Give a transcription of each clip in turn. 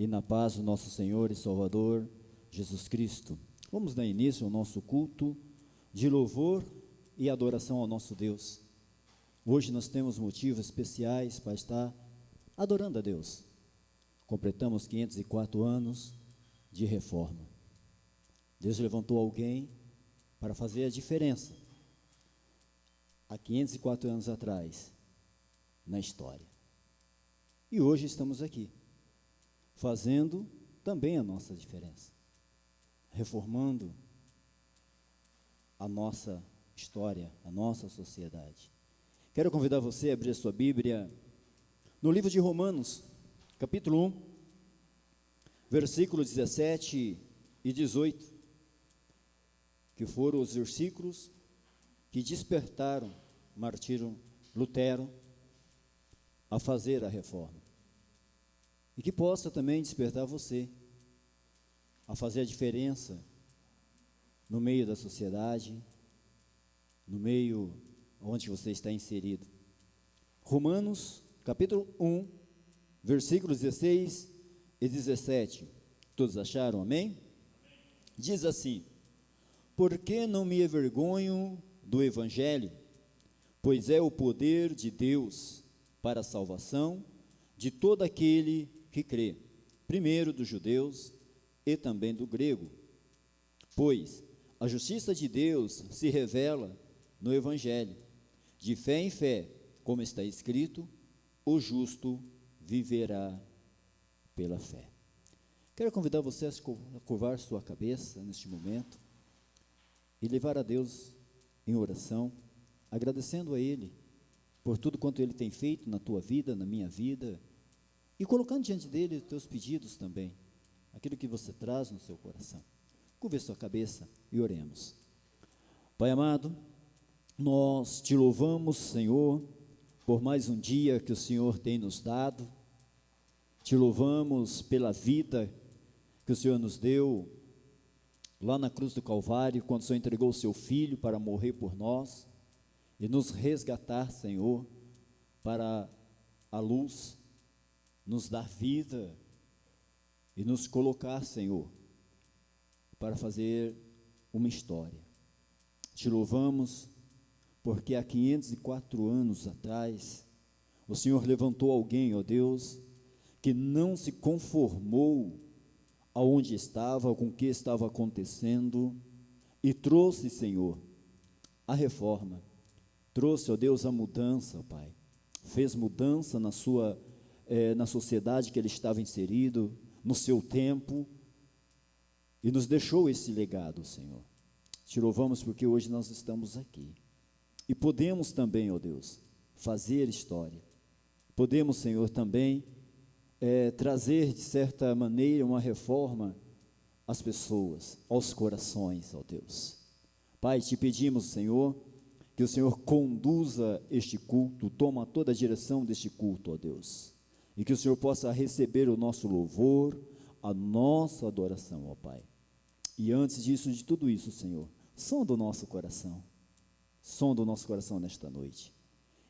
e na paz do nosso Senhor e Salvador, Jesus Cristo. Vamos dar início ao nosso culto de louvor e adoração ao nosso Deus. Hoje nós temos motivos especiais para estar adorando a Deus. Completamos 504 anos de reforma. Deus levantou alguém para fazer a diferença há 504 anos atrás na história. E hoje estamos aqui, fazendo também a nossa diferença, reformando a nossa história, a nossa sociedade. Quero convidar você a abrir a sua Bíblia no livro de Romanos, capítulo 1, versículos 17 e 18, que foram os versículos que despertaram, martiram Lutero a fazer a reforma. E que possa também despertar você a fazer a diferença no meio da sociedade, no meio onde você está inserido. Romanos, capítulo 1, versículos 16 e 17. Todos acharam, amém? Diz assim: porque não me envergonho do Evangelho, pois é o poder de Deus para a salvação de todo aquele que crê, primeiro dos judeus e também do grego. Pois a justiça de Deus se revela no Evangelho, de fé em fé, como está escrito, o justo viverá pela fé. Quero convidar você a curvar sua cabeça neste momento e levar a Deus em oração, agradecendo a Ele por tudo quanto Ele tem feito na tua vida, na minha vida, e colocando diante dEle os teus pedidos também, aquilo que você traz no seu coração. Curve sua cabeça e oremos. Pai amado, nós te louvamos, Senhor, por mais um dia que o Senhor tem nos dado. Te louvamos pela vida que o Senhor nos deu lá na cruz do Calvário, quando o Senhor entregou o seu Filho para morrer por nós e nos resgatar, Senhor, para a luz, nos dar vida e nos colocar, Senhor, para fazer uma história. Te louvamos porque há 504 anos atrás, o Senhor levantou alguém, ó Deus, que não se conformou aonde estava, com o que estava acontecendo, e trouxe, Senhor, a reforma, trouxe, ó Deus, a mudança, Pai, fez mudança na sociedade que ele estava inserido, no seu tempo, e nos deixou esse legado, Senhor. Te louvamos porque hoje nós estamos aqui, e podemos também, ó Deus, fazer história, podemos, Senhor, também trazer, de certa maneira, uma reforma às pessoas, aos corações, ó Deus. Pai, te pedimos, Senhor, que o Senhor conduza este culto, toma toda a direção deste culto, ó Deus, e que o Senhor possa receber o nosso louvor, a nossa adoração, ó Pai. E antes disso, de tudo isso, Senhor, sonda o nosso coração nesta noite,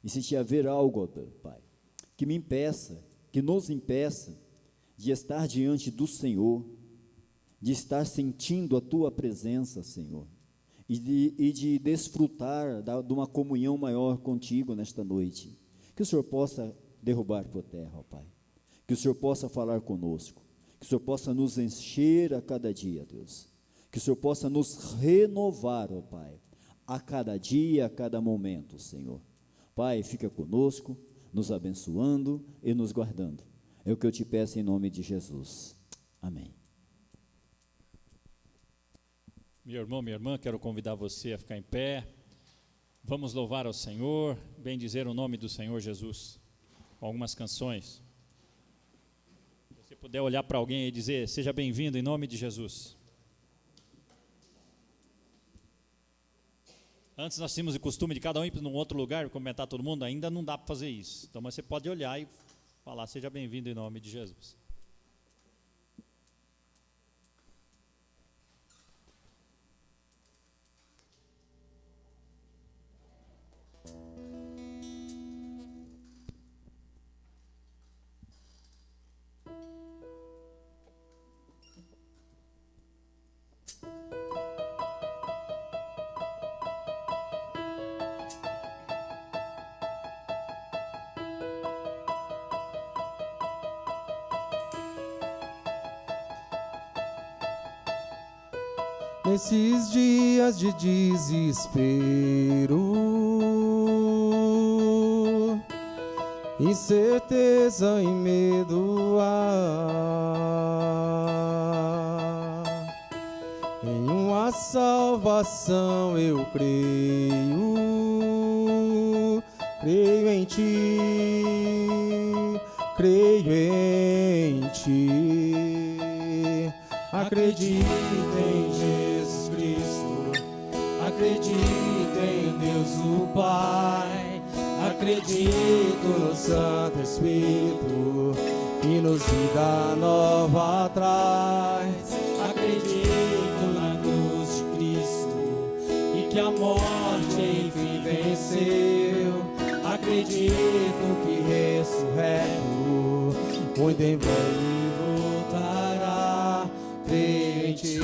e se te haver algo, ó Pai, que me impeça, que nos impeça de estar diante do Senhor, de estar sentindo a Tua presença, Senhor, e de desfrutar de uma comunhão maior contigo nesta noite, que o Senhor possa derrubar por terra, ó Pai, que o Senhor possa falar conosco, que o Senhor possa nos encher a cada dia, Deus, que o Senhor possa nos renovar, ó Pai, a cada dia, a cada momento, Senhor. Pai, fica conosco, nos abençoando e nos guardando. É o que eu te peço em nome de Jesus. Amém. Meu irmão, minha irmã, quero convidar você a ficar em pé. Vamos louvar ao Senhor, bendizer o nome do Senhor Jesus, com algumas canções. Se você puder olhar para alguém e dizer, seja bem-vindo em nome de Jesus. Antes nós tínhamos o costume de cada um ir para um outro lugar e comentar todo mundo, ainda não dá para fazer isso. Então, mas você pode olhar e falar, seja bem-vindo em nome de Jesus. nesses dias de desespero, incerteza e medo há. Em uma salvação eu creio, creio em ti, creio em ti. Acredito em Jesus Cristo, acredito em Deus o Pai, acredito no Santo Espírito que nos dá nova traz. Acredito na cruz de Cristo e que a morte enfim venceu. Acredito que ressurreto muito em breve voltará. Creio em ti.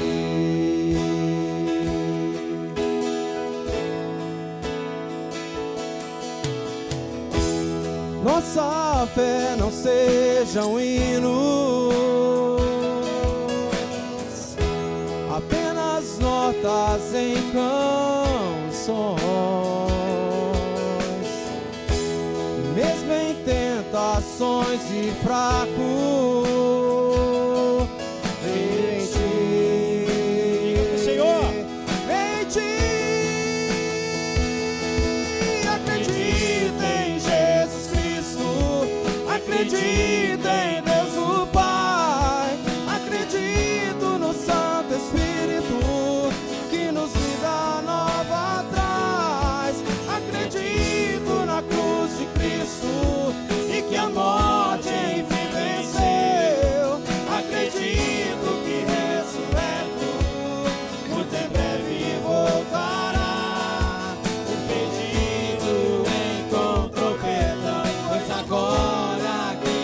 Nossa fé não seja um hino, apenas notas em canções. Mesmo em tentações e fraco, creio em ti. Senhor, Em ti. Acredito em Jesus Cristo, acredito em Deus o Pai, acredito no Santo Espírito que nos dá nova traz. Acredito na cruz de Cristo e que a morte enfim venceu. Acredito que ressurreto muito em breve voltará. O pedido encontrou perdão, pois agora aqui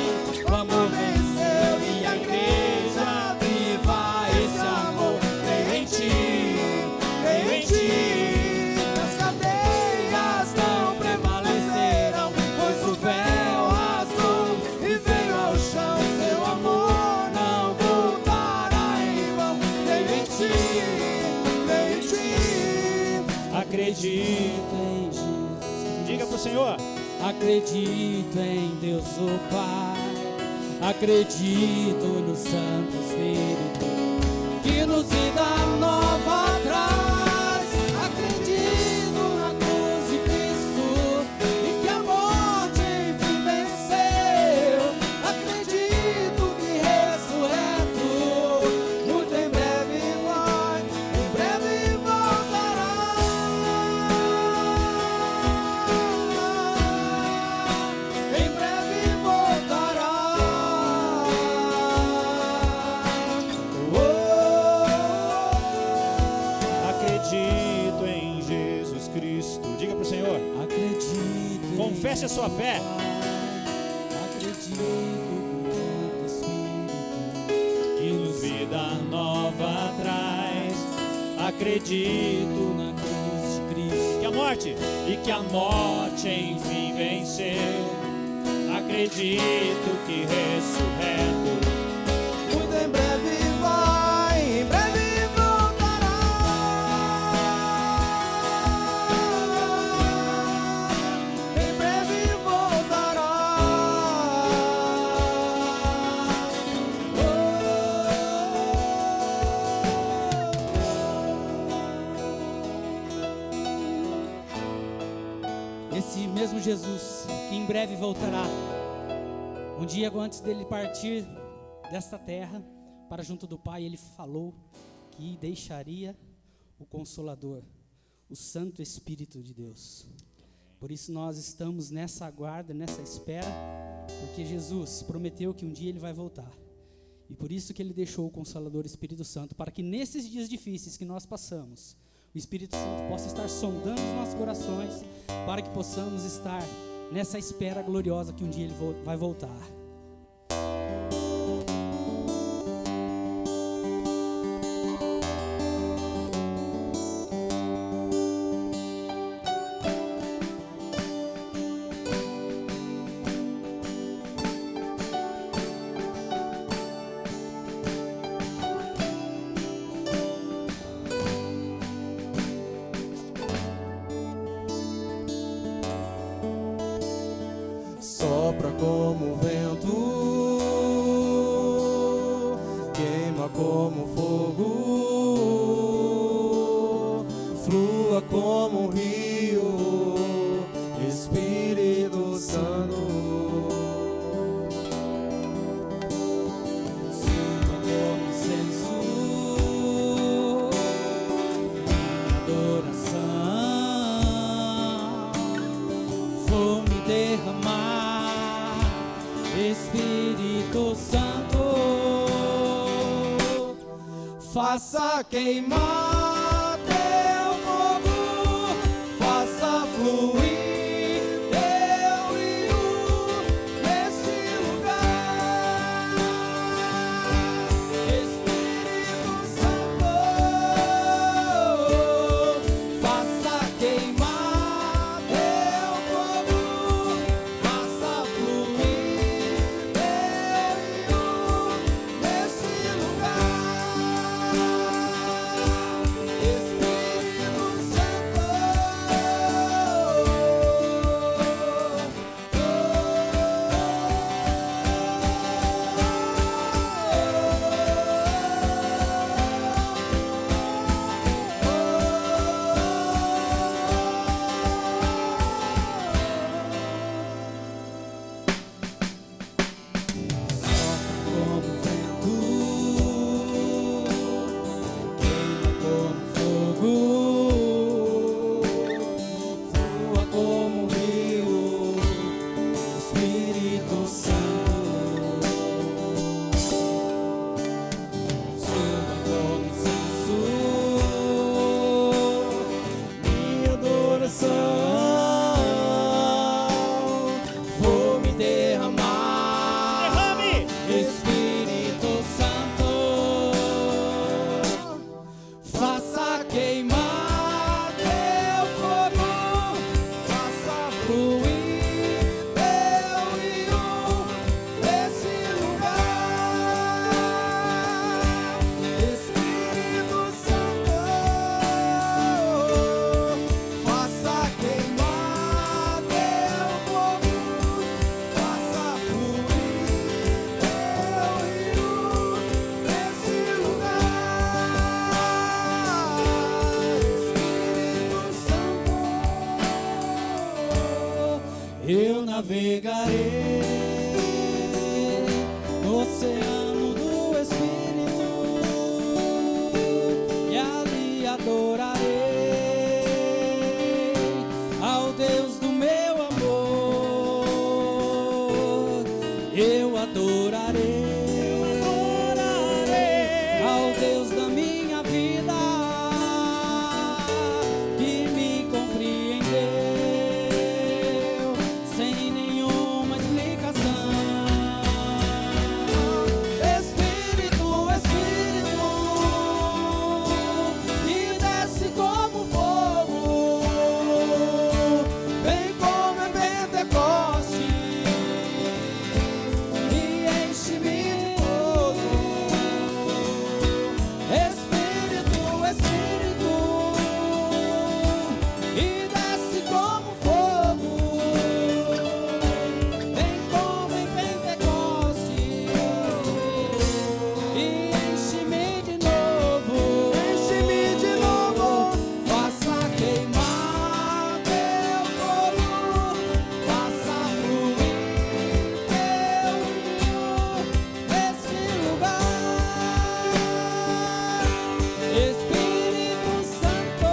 vamos vencer e a igreja viva esse amor. Creio em ti, creio em ti. As cadeias não prevalecerão, pois o véu rasgou e veio ao chão. Seu amor não voltará em vão. Creio em ti, creio em ti. Acredito em Jesus. diga para o Senhor. Acredito em Deus o Pai, acredito no Santo Espírito que nos dá nova traz. Acredito na cruz de Cristo e que a morte enfim venceu. Acredito que ressurreto muito em breve vai, em breve voltará. Em breve voltará. Acredito em Jesus Cristo. Diga para o Senhor. Acredito. Confesse a sua fé. Acredito no Espírito Que nos vida nova traz. Acredito na cruz de Cristo. que a morte e que a morte enfim venceu. Acredito que ressurreto Muito em breve vai, em breve voltará. Em breve voltará. Esse mesmo Jesus que em breve voltará. Um dia antes dele partir desta terra para junto do Pai, ele falou que deixaria o Consolador, o Santo Espírito de Deus. Por isso nós estamos nessa aguarda, nessa espera, porque Jesus prometeu que um dia ele vai voltar. E por isso que ele deixou o Consolador, o Espírito Santo, para que nesses dias difíceis que nós passamos, o Espírito Santo possa estar sondando os nossos corações, para que possamos estar nessa espera gloriosa que um dia ele vai voltar. como o vento, queima como fogo, flua como um rio, Espírito Santo. Suba como incenso, vou me derramar, Espírito Santo, faça queimar teu fogo, faça fluir teu rio neste lugar, Espírito Santo, faça queimar teu fogo, faça fluir teu rio neste lugar, Espírito Santo. Como vento, queima como fogo, flua como um rio, Espírito Santo, suba como incenso, minha adoração, vou me derramar, Derrame! Espírito Santo, faça queimar teu fogo, faça fluir teu rio nesse lugar, Espírito Santo, faça queimar teu fogo, faça fluir teu rio nesse lugar, Espírito Santo, eu navegarei no oceano do Espírito e ali adorarei ao Deus do meu amor. Eu adorarei ao Deus da minha vida, que me compreendeu sem nenhuma explicação. Espírito, Espírito, que desce como fogo, vem como em Pentecostes e enche-me de gozo. Espírito, Espírito, que desce como fogo, vem como em Pentecostes e enche-me de novo, faça queimar teu fogo, faça fluir teu rio neste lugar, Espírito Santo,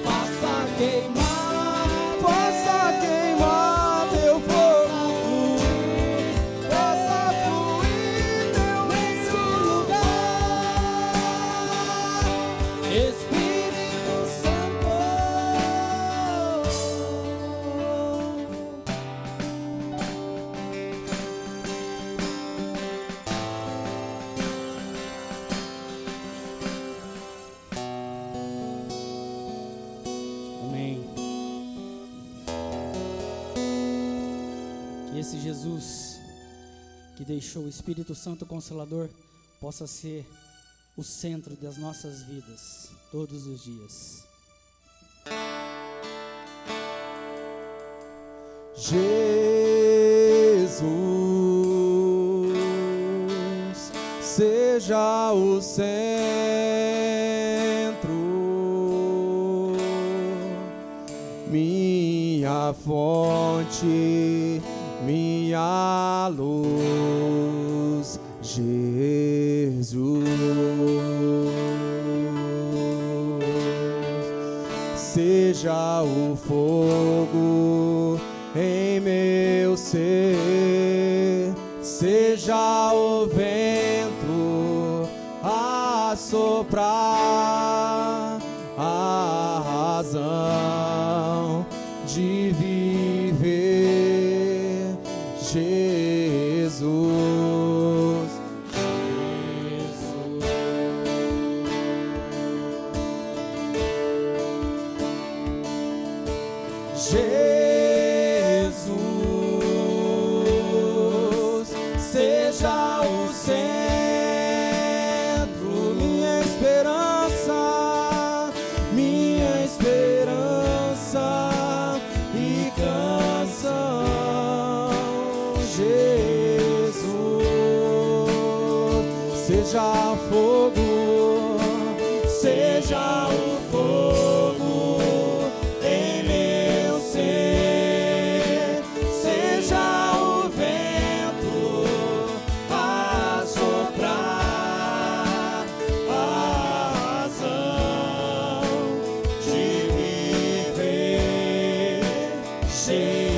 faça queimar teu fogo, faça fluir teu nesse lugar, Espírito Santo. Amém. Que esse Jesus que deixou o Espírito Santo Consolador possa ser o centro das nossas vidas todos os dias. Jesus seja o centro, minha fonte, minha luz, Jesus. Seja o fogo em meu ser, seja o vento a soprar, a razão de viver, Jesus. Jesus, seja o centro, minha esperança e canção. Jesus, seja fogo, seja o fogo em meu ser, seja o vento a soprar, a razão de viver, Jesus,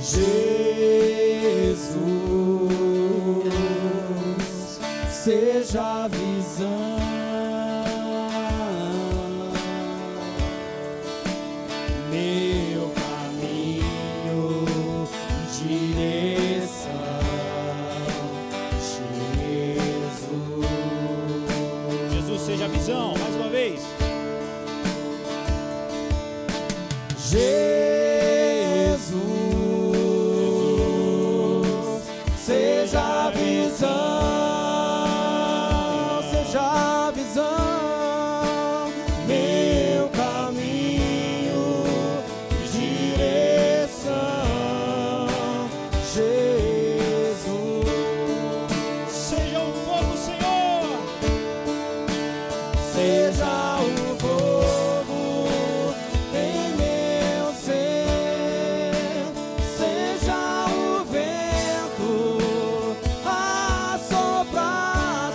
Jesus, seja a visão, meu caminho e direção, Jesus. Jesus seja a visão, mais uma vez. Jesus, seja a visão, meu caminho e direção, Jesus. Seja o fogo, Senhor. Seja o fogo em meu ser, seja o vento a soprar,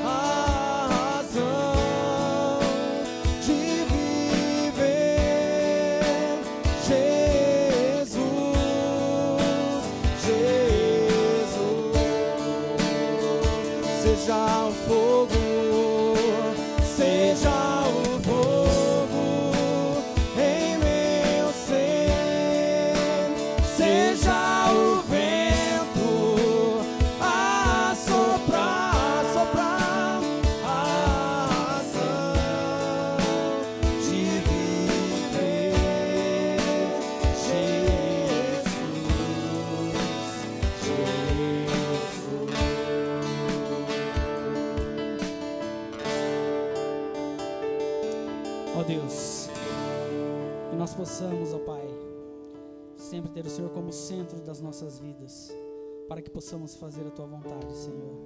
a razão de viver, Jesus, seja o fogo, seja o fogo em meu ser, seja o vento a soprar, a razão de viver, Jesus. Ó Deus, que nós possamos, ó Pai, sempre ter o Senhor como centro das nossas vidas, para que possamos fazer a Tua vontade, Senhor.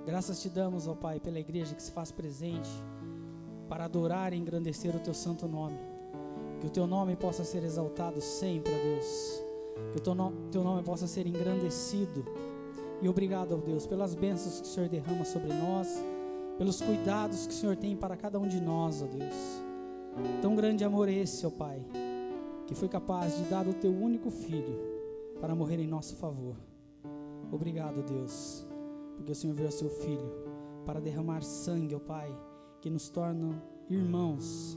Graças te damos, ó Pai, pela igreja que se faz presente para adorar e engrandecer o Teu santo nome. Que o Teu nome possa ser exaltado sempre, ó Deus. Que o Teu nome possa ser engrandecido. E obrigado, ó Deus, pelas bênçãos que o Senhor derrama sobre nós, pelos cuidados que o Senhor tem para cada um de nós, ó Deus. Tão grande amor esse, ó Pai, que foi capaz de dar o Teu único Filho para morrer em nosso favor. Obrigado, Deus, porque o Senhor enviou o Seu Filho para derramar sangue, ó Pai, que nos torna irmãos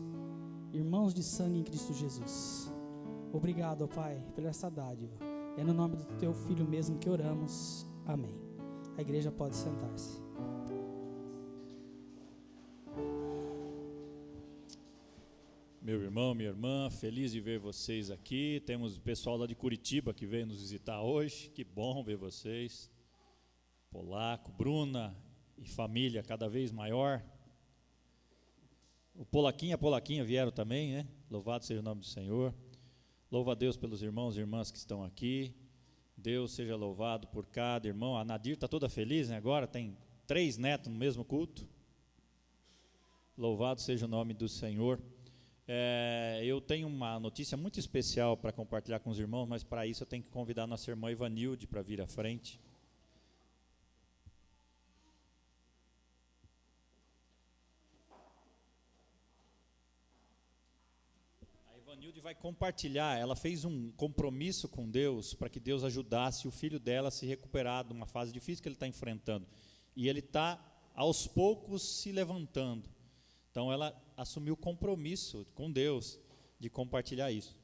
de sangue em Cristo Jesus. Obrigado, ó Pai, por essa dádiva. É no nome do Teu Filho mesmo que oramos. Amém. A igreja pode sentar-se. Meu irmão, minha irmã, feliz de ver vocês aqui. Temos o pessoal lá de Curitiba que veio nos visitar hoje. Que bom ver vocês. Polaco, Bruna e família cada vez maior. O Polaquinho e a Polaquinha vieram também, né? Louvado seja o nome do Senhor. Louva a Deus pelos irmãos e irmãs que estão aqui. Deus seja louvado por cada irmão. A Nadir está toda feliz, né? Agora tem 3 netos no mesmo culto. Louvado seja o nome do Senhor. Eu tenho uma notícia muito especial para compartilhar com os irmãos, mas para isso eu tenho que convidar a nossa irmã Ivanilde para vir à frente. A Ivanilde vai compartilhar, ela fez um compromisso com Deus para que Deus ajudasse o filho dela a se recuperar de uma fase difícil que ele está enfrentando. E ele está, aos poucos, se levantando. Então ela assumiu o compromisso com Deus de compartilhar isso.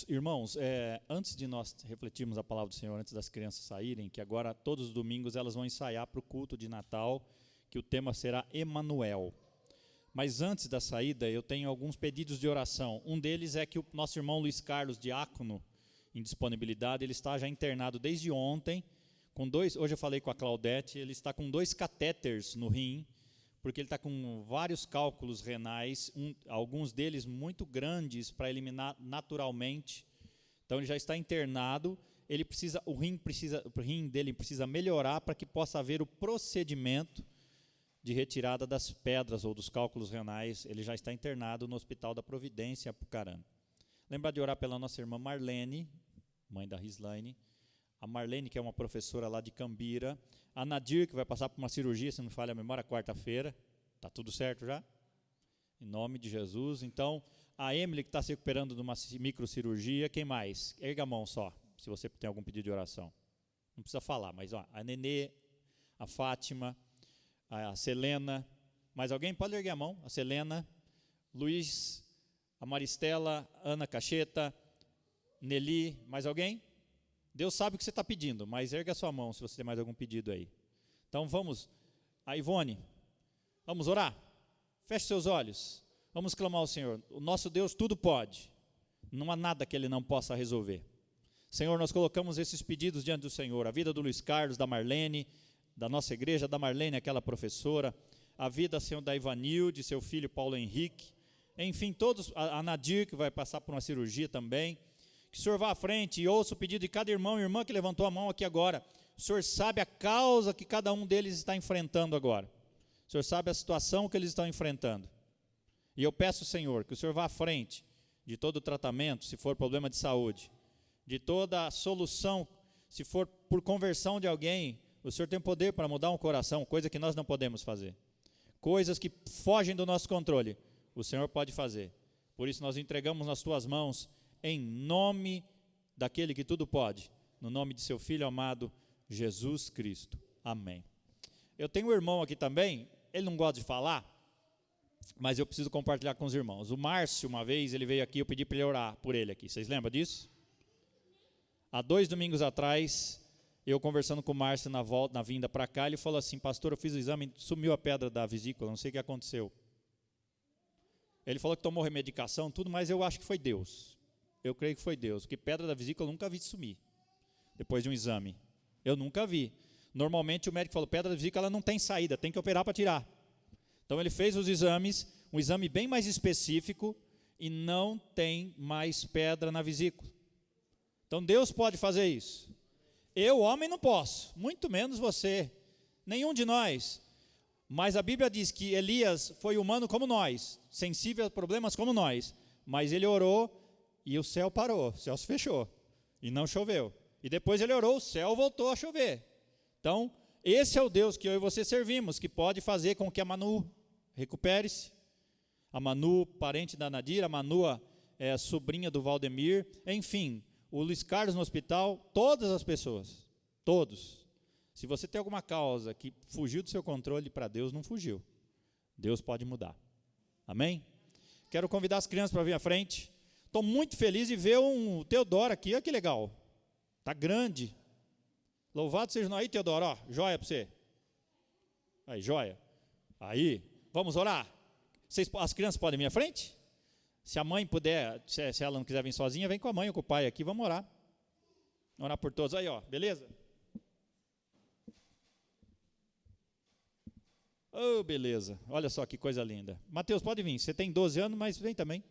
Irmãos, antes de nós refletirmos a palavra do Senhor, antes das crianças saírem, que agora todos os domingos elas vão ensaiar para o culto de Natal, que o tema será Emanuel. Mas antes da saída, eu tenho alguns pedidos de oração. Um deles é que o nosso irmão Luiz Carlos, diácono, em disponibilidade, ele está já internado desde ontem, hoje eu falei com a Claudete, ele está com 2 catéteres no rim, porque ele está com vários cálculos renais, alguns deles muito grandes para eliminar naturalmente. Então ele já está internado, o rim dele precisa melhorar para que possa haver o procedimento de retirada das pedras ou dos cálculos renais. Ele já está internado no Hospital da Providência, em Apucarana. Lembrar de orar pela nossa irmã Marlene, mãe da Rislaine, a Marlene, que é uma professora lá de Cambira, a Nadir, que vai passar por uma cirurgia, se não me falha a memória, quarta-feira. Está tudo certo já? Em nome de Jesus. Então, a Emily, que está se recuperando de uma microcirurgia. Quem mais? Erga a mão só, se você tem algum pedido de oração. Não precisa falar, mas a Nenê, a Fátima, a Selena. Mais alguém? Pode erguer a mão. A Selena, Luiz, a Maristela, Ana Cacheta, Nelly. Mais alguém? Deus sabe o que você está pedindo, mas erga a sua mão se você tem mais algum pedido aí. Então vamos, a Ivone, vamos orar? Feche seus olhos, vamos clamar ao Senhor. O nosso Deus tudo pode, não há nada que Ele não possa resolver. Senhor, nós colocamos esses pedidos diante do Senhor, a vida do Luiz Carlos, da Marlene, da nossa igreja, da Marlene, aquela professora, a vida, Senhor, da Ivanilde, seu filho Paulo Henrique, enfim, todos, a Nadir, que vai passar por uma cirurgia também. Que o Senhor vá à frente e ouça o pedido de cada irmão e irmã que levantou a mão aqui agora. O Senhor sabe a causa que cada um deles está enfrentando agora. O Senhor sabe a situação que eles estão enfrentando. E eu peço, Senhor, que o Senhor vá à frente de todo o tratamento, se for problema de saúde, de toda a solução, se for por conversão de alguém, o Senhor tem poder para mudar um coração, coisa que nós não podemos fazer. coisas que fogem do nosso controle, o Senhor pode fazer. Por isso nós entregamos nas tuas mãos, em nome daquele que tudo pode, no nome de seu Filho amado, Jesus Cristo. Amém. Eu tenho um irmão aqui também, ele não gosta de falar, mas eu preciso compartilhar com os irmãos. O Márcio, uma vez, ele veio aqui, eu pedi para ele orar por ele aqui. Vocês lembram disso? Há 2 domingos atrás, eu conversando com o Márcio na vinda para cá, ele falou assim: pastor, eu fiz o exame, sumiu a pedra da vesícula, não sei o que aconteceu. Ele falou que tomou remedicação, tudo, mas eu acho que foi Deus. Eu creio que foi Deus, porque pedra da vesícula eu nunca vi sumir, depois de um exame. Eu nunca vi. Normalmente o médico falou, pedra da vesícula ela não tem saída, tem que operar para tirar. Então ele fez os exames, um exame bem mais específico, e não tem mais pedra na vesícula. Então Deus pode fazer isso. Eu, homem, não posso, muito menos você, nenhum de nós. Mas a Bíblia diz que Elias foi humano como nós, sensível a problemas como nós, mas ele orou e o céu parou, o céu se fechou e não choveu. E depois ele orou, o céu voltou a chover. Então, esse é o Deus que eu e você servimos, que pode fazer com que a Manu recupere-se. A Manu, parente da Nadira, a Manu é sobrinha do Valdemir, enfim, o Luiz Carlos no hospital, todas as pessoas, todos. Se você tem alguma causa que fugiu do seu controle, para Deus não fugiu. Deus pode mudar. Amém? Quero convidar as crianças para vir à frente. Estou muito feliz de ver um Teodoro aqui, olha que legal. Está grande. Louvado seja o nome aí, Teodoro, ó, joia para você. Aí, joia. Aí, vamos orar? As crianças podem vir à frente? Se a mãe puder, se ela não quiser vir sozinha, vem com a mãe ou com o pai aqui, vamos orar. Orar por todos aí, ó, beleza? Oh, beleza, olha só que coisa linda. Mateus, pode vir, você tem 12 anos, mas vem também.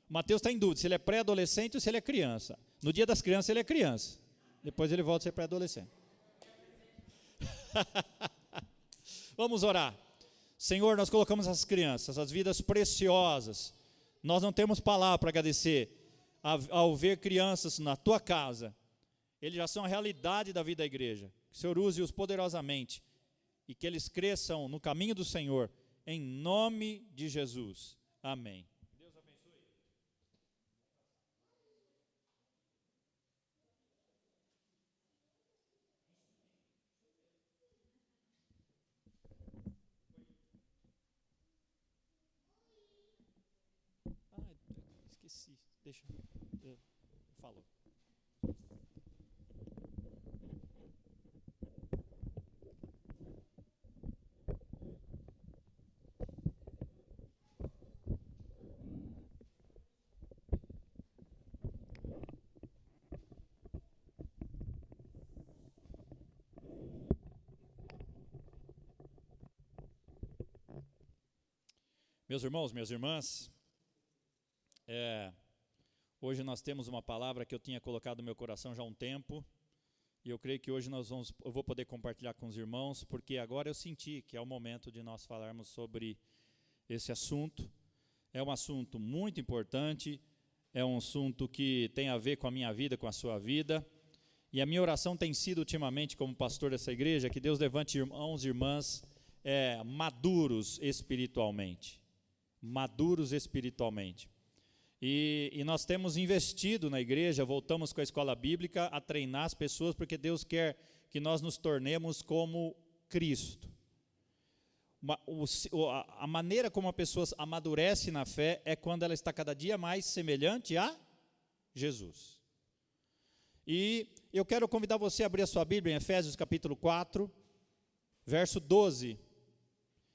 Mateus está em dúvida se ele é pré-adolescente ou se ele é criança. No dia das crianças ele é criança, depois ele volta a ser pré-adolescente. Vamos orar. Senhor, nós colocamos essas crianças, essas vidas preciosas. Nós não temos palavra para agradecer ao ver crianças na tua casa. Eles já são a realidade da vida da igreja. Que o Senhor use-os poderosamente e que eles cresçam no caminho do Senhor, em nome de Jesus. Amém. Deus abençoe. Esqueci. Deixa. Falou. Meus irmãos, minhas irmãs, hoje nós temos uma palavra que eu tinha colocado no meu coração já há um tempo, e eu creio que hoje eu vou poder compartilhar com os irmãos, porque agora eu senti que é o momento de nós falarmos sobre esse assunto. É um assunto muito importante, é um assunto que tem a ver com a minha vida, com a sua vida, e a minha oração tem sido ultimamente, como pastor dessa igreja, que Deus levante irmãos e irmãs maduros espiritualmente. Maduros espiritualmente. E nós temos investido na igreja, voltamos com a escola bíblica a treinar as pessoas, porque Deus quer que nós nos tornemos como Cristo. A maneira como a pessoa amadurece na fé é quando ela está cada dia mais semelhante a Jesus. E eu quero convidar você a abrir a sua Bíblia em Efésios capítulo 4, verso 12.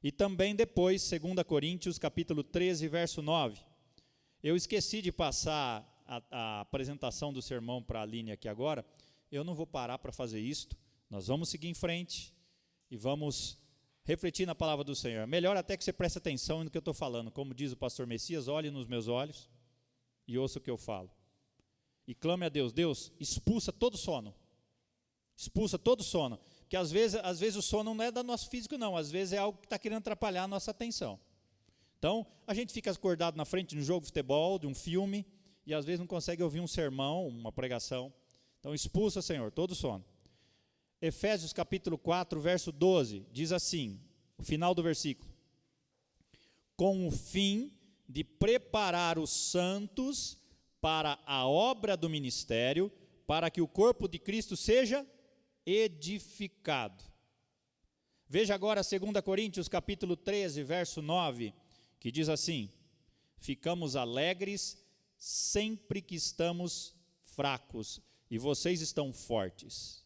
E também depois, 2 Coríntios, capítulo 13, verso 9. Eu esqueci de passar a apresentação do sermão para a Aline aqui agora. Eu não vou parar para fazer isto. Nós vamos seguir em frente e vamos refletir na palavra do Senhor. Melhor até que você preste atenção no que eu estou falando. Como diz o pastor Messias, olhe nos meus olhos e ouça o que eu falo. E clame a Deus. Deus, expulsa todo sono. Expulsa todo sono. Porque às vezes o sono não é do nosso físico, não. Às vezes é algo que está querendo atrapalhar a nossa atenção. Então, a gente fica acordado na frente de um jogo de futebol, de um filme, e às vezes não consegue ouvir um sermão, uma pregação. Então, expulsa, Senhor, todo sono. Efésios capítulo 4, verso 12, diz assim, o final do versículo: com o fim de preparar os santos para a obra do ministério, para que o corpo de Cristo seja edificado. Veja agora 2 Coríntios capítulo 13, verso 9, que diz assim: ficamos alegres sempre que estamos fracos, e vocês estão fortes.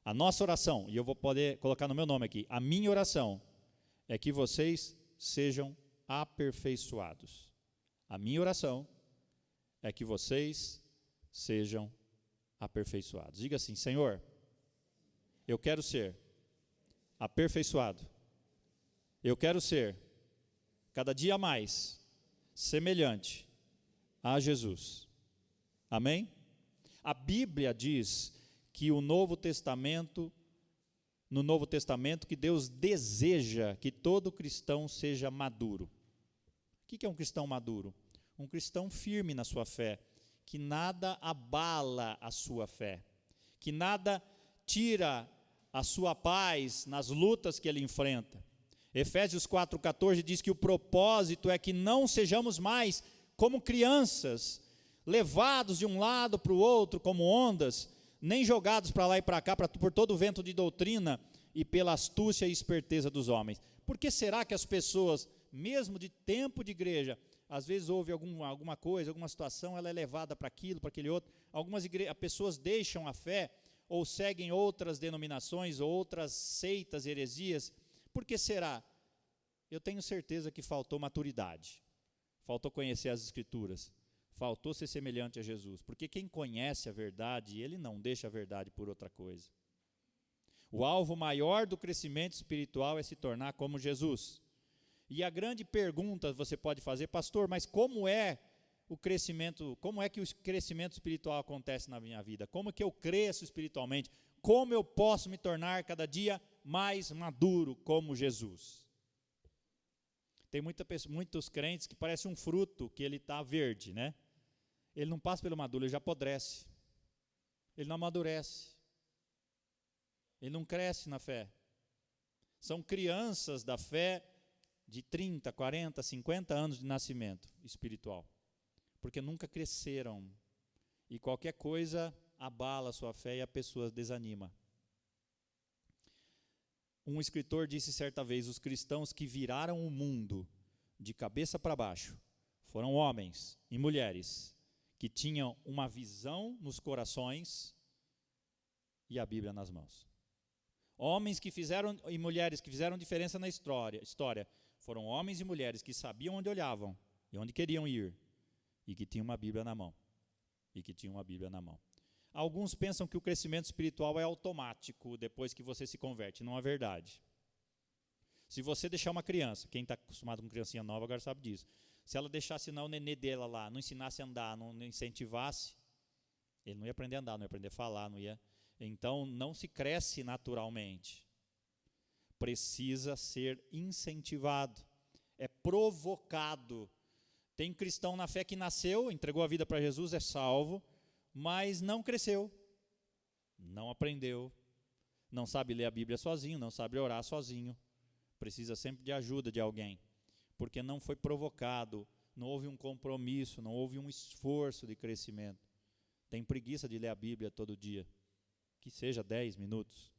A nossa oração, e eu vou poder colocar no meu nome aqui, a minha oração é que vocês sejam aperfeiçoados. A minha oração é que vocês sejam aperfeiçoados. Diga assim: Senhor, eu quero ser aperfeiçoado. Eu quero ser cada dia mais semelhante a Jesus. Amém? A Bíblia diz que no Novo Testamento, que Deus deseja que todo cristão seja maduro. O que é um cristão maduro? Um cristão firme na sua fé, que nada abala a sua fé, que nada tira a sua paz nas lutas que ele enfrenta. Efésios 4,14 diz que o propósito é que não sejamos mais como crianças, levados de um lado para o outro como ondas, nem jogados para lá e para cá por todo o vento de doutrina e pela astúcia e esperteza dos homens. Por que será que as pessoas, mesmo de tempo de igreja, às vezes houve alguma coisa, alguma situação, ela é levada para aquilo, para aquele outro? Algumas pessoas deixam a fé ou seguem outras denominações, outras seitas, heresias. Por que será? Eu tenho certeza que faltou maturidade, faltou conhecer as Escrituras, faltou ser semelhante a Jesus, porque quem conhece a verdade, ele não deixa a verdade por outra coisa. O alvo maior do crescimento espiritual é se tornar como Jesus. E a grande pergunta você pode fazer: pastor, mas como é que o crescimento espiritual acontece na minha vida? Como que eu cresço espiritualmente? Como eu posso me tornar cada dia mais maduro como Jesus? Tem muitos crentes que parece um fruto que ele está verde, né? Ele não passa pelo maduro, ele já apodrece. Ele não amadurece. Ele não cresce na fé. São crianças da fé de 30, 40, 50 anos de nascimento espiritual, porque nunca cresceram, e qualquer coisa abala a sua fé e a pessoa desanima. Um escritor disse certa vez: os cristãos que viraram o mundo de cabeça para baixo foram homens e mulheres que tinham uma visão nos corações e a Bíblia nas mãos. Homens que fizeram e mulheres que fizeram diferença na história foram homens e mulheres que sabiam onde olhavam e onde queriam ir, e que tinham uma Bíblia na mão. Alguns pensam que o crescimento espiritual é automático depois que você se converte. Não é verdade. Se você deixar uma criança, quem está acostumado com criancinha nova agora sabe disso, se ela deixasse o nenê dela lá, não ensinasse a andar, não incentivasse, ele não ia aprender a andar, não ia aprender a falar, não ia. Então não se cresce naturalmente. Precisa ser incentivado, é provocado. Tem cristão na fé que nasceu, entregou a vida para Jesus, é salvo, mas não cresceu, não aprendeu, não sabe ler a Bíblia sozinho, não sabe orar sozinho, precisa sempre de ajuda de alguém, porque não foi provocado, não houve um compromisso, não houve um esforço de crescimento. Tem preguiça de ler a Bíblia todo dia, que seja 10 minutos.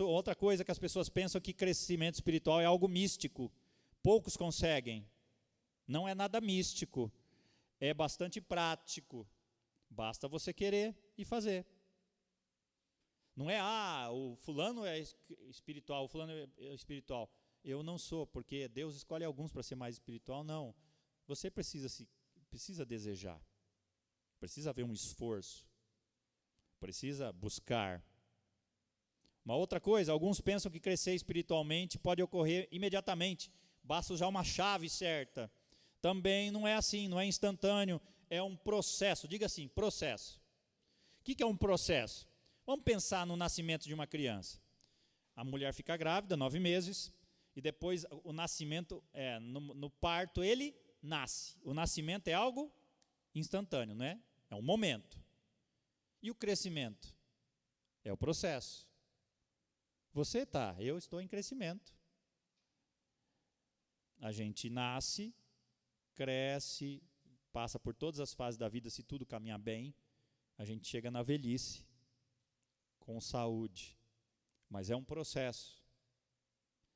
Outra coisa que as pessoas pensam, que crescimento espiritual é algo místico. Poucos conseguem. Não é nada místico. É bastante prático. Basta você querer e fazer. Não é, o fulano é espiritual, o fulano é espiritual. Eu não sou, porque Deus escolhe alguns para ser mais espiritual. Não. Você precisa desejar. Precisa haver um esforço. Precisa buscar. Uma outra coisa, alguns pensam que crescer espiritualmente pode ocorrer imediatamente, basta usar uma chave certa. Também não é assim, não é instantâneo, é um processo. Diga assim, processo. O que é um processo? Vamos pensar no nascimento de uma criança. A mulher fica grávida, 9 meses, e depois o nascimento, no parto, ele nasce. O nascimento é algo instantâneo, não é? É um momento. E o crescimento? É o processo. Eu estou em crescimento. A gente nasce, cresce, passa por todas as fases da vida, se tudo caminhar bem, a gente chega na velhice, com saúde. Mas é um processo.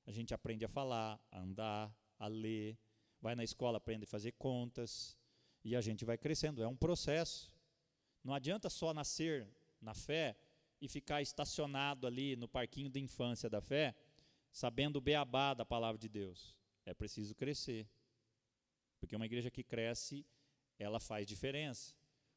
A gente aprende a falar, a andar, a ler, vai na escola, aprende a fazer contas, e a gente vai crescendo. É um processo. Não adianta só nascer na fé e ficar estacionado ali no parquinho da infância da fé, sabendo o beabá da palavra de Deus. É preciso crescer. Porque uma igreja que cresce, ela faz diferença.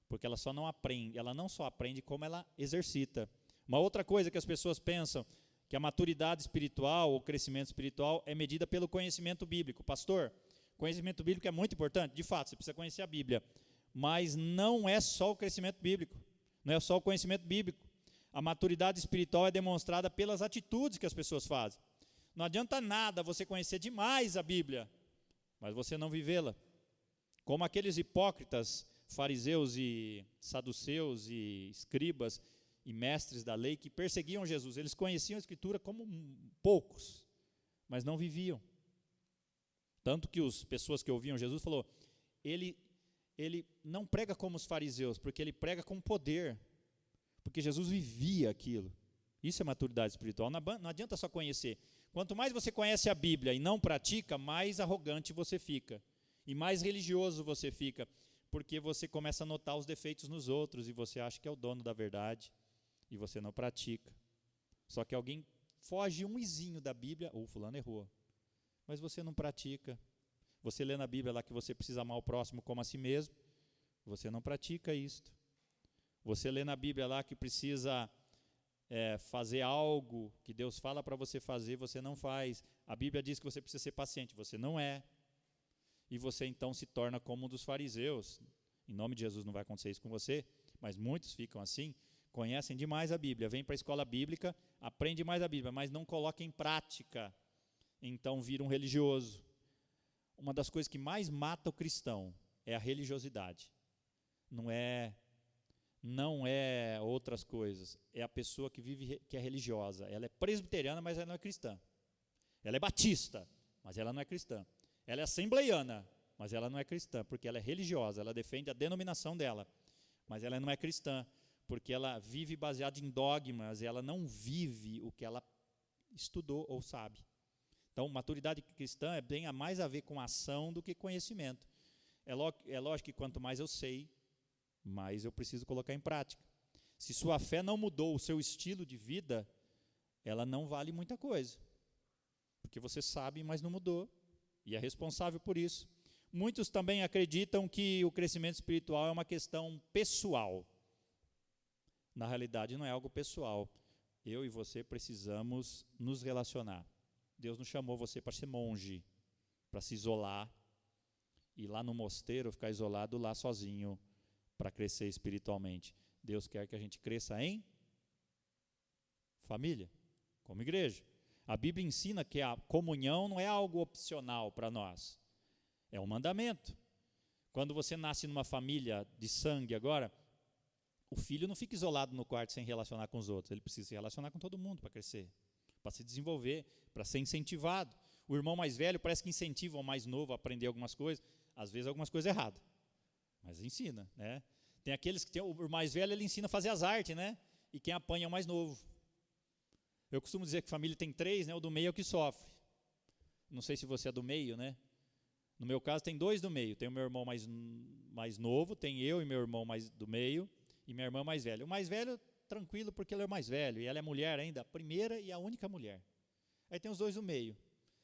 Porque ela não só aprende, como ela exercita. Uma outra coisa que as pessoas pensam, que a maturidade espiritual, ou crescimento espiritual, é medida pelo conhecimento bíblico. Pastor, conhecimento bíblico é muito importante, de fato, você precisa conhecer a Bíblia. Mas não é só o crescimento bíblico, não é só o conhecimento bíblico. A maturidade espiritual é demonstrada pelas atitudes que as pessoas fazem. Não adianta nada você conhecer demais a Bíblia, mas você não vivê-la. Como aqueles hipócritas, fariseus e saduceus e escribas e mestres da lei que perseguiam Jesus. Eles conheciam a Escritura como poucos, mas não viviam. Tanto que as pessoas que ouviam Jesus falou, ele não prega como os fariseus, porque ele prega com poder, porque Jesus vivia aquilo. Isso é maturidade espiritual. Não adianta só conhecer. Quanto mais você conhece a Bíblia e não pratica, mais arrogante você fica. E mais religioso você fica, porque você começa a notar os defeitos nos outros, e você acha que é o dono da verdade, e você não pratica. Só que alguém foge um izinho da Bíblia, ou fulano errou, mas você não pratica. Você lê na Bíblia lá que você precisa amar o próximo como a si mesmo, você não pratica isto. Você lê na Bíblia lá que precisa fazer algo que Deus fala para você fazer, você não faz. A Bíblia diz que você precisa ser paciente, você não é. E você então se torna como um dos fariseus. Em nome de Jesus não vai acontecer isso com você, mas muitos ficam assim, conhecem demais a Bíblia, vêm para a escola bíblica, aprendem mais a Bíblia, mas não colocam em prática, então vira um religioso. Uma das coisas que mais mata o cristão é a religiosidade. Não é outras coisas, é a pessoa que vive, que é religiosa. Ela é presbiteriana, mas ela não é cristã. Ela é batista, mas ela não é cristã. Ela é assembleiana, mas ela não é cristã, porque ela é religiosa, ela defende a denominação dela, mas ela não é cristã, porque ela vive baseada em dogmas, e ela não vive o que ela estudou ou sabe. Então, maturidade cristã tem mais a ver com ação do que conhecimento. É lógico que quanto mais eu sei, mais eu preciso colocar em prática. Se sua fé não mudou o seu estilo de vida, ela não vale muita coisa, porque você sabe, mas não mudou, e é responsável por isso. Muitos também acreditam que o crescimento espiritual é uma questão pessoal. Na realidade, não é algo pessoal. Eu e você precisamos nos relacionar. Deus não chamou você para ser monge, para se isolar, e lá no mosteiro ficar isolado lá sozinho, para crescer espiritualmente. Deus quer que a gente cresça em família, como igreja. A Bíblia ensina que a comunhão não é algo opcional para nós, é um mandamento. Quando você nasce numa família de sangue agora, o filho não fica isolado no quarto sem relacionar com os outros, ele precisa se relacionar com todo mundo para crescer, para se desenvolver, para ser incentivado. O irmão mais velho parece que incentiva o mais novo a aprender algumas coisas, às vezes algumas coisas erradas, mas ensina, né? Tem aqueles que tem o mais velho, ele ensina a fazer as artes, né? E quem apanha é o mais novo. Eu costumo dizer que família tem 3, né? O do meio é o que sofre. Não sei se você é do meio, né? No meu caso tem 2 do meio. Tem o meu irmão mais novo, tem eu e meu irmão mais do meio, e minha irmã mais velha. O mais velho, tranquilo, porque ele é o mais velho, e ela é mulher ainda, a primeira e a única mulher. Aí tem os 2 do meio.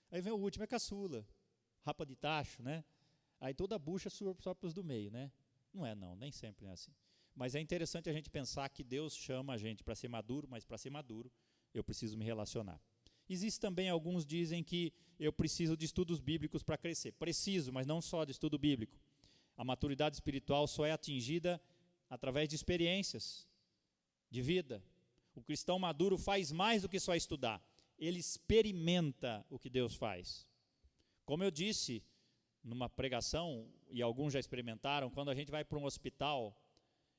Aí vem o último, é caçula, rapa de tacho, né? Aí toda a bucha só para os do meio, né? Não é não, nem sempre é assim. Mas é interessante a gente pensar que Deus chama a gente para ser maduro, mas para ser maduro eu preciso me relacionar. Existe também, alguns dizem que eu preciso de estudos bíblicos para crescer. Preciso, mas não só de estudo bíblico. A maturidade espiritual só é atingida através de experiências de vida. O cristão maduro faz mais do que só estudar. Ele experimenta o que Deus faz. Como eu disse numa pregação, e alguns já experimentaram, quando a gente vai para um hospital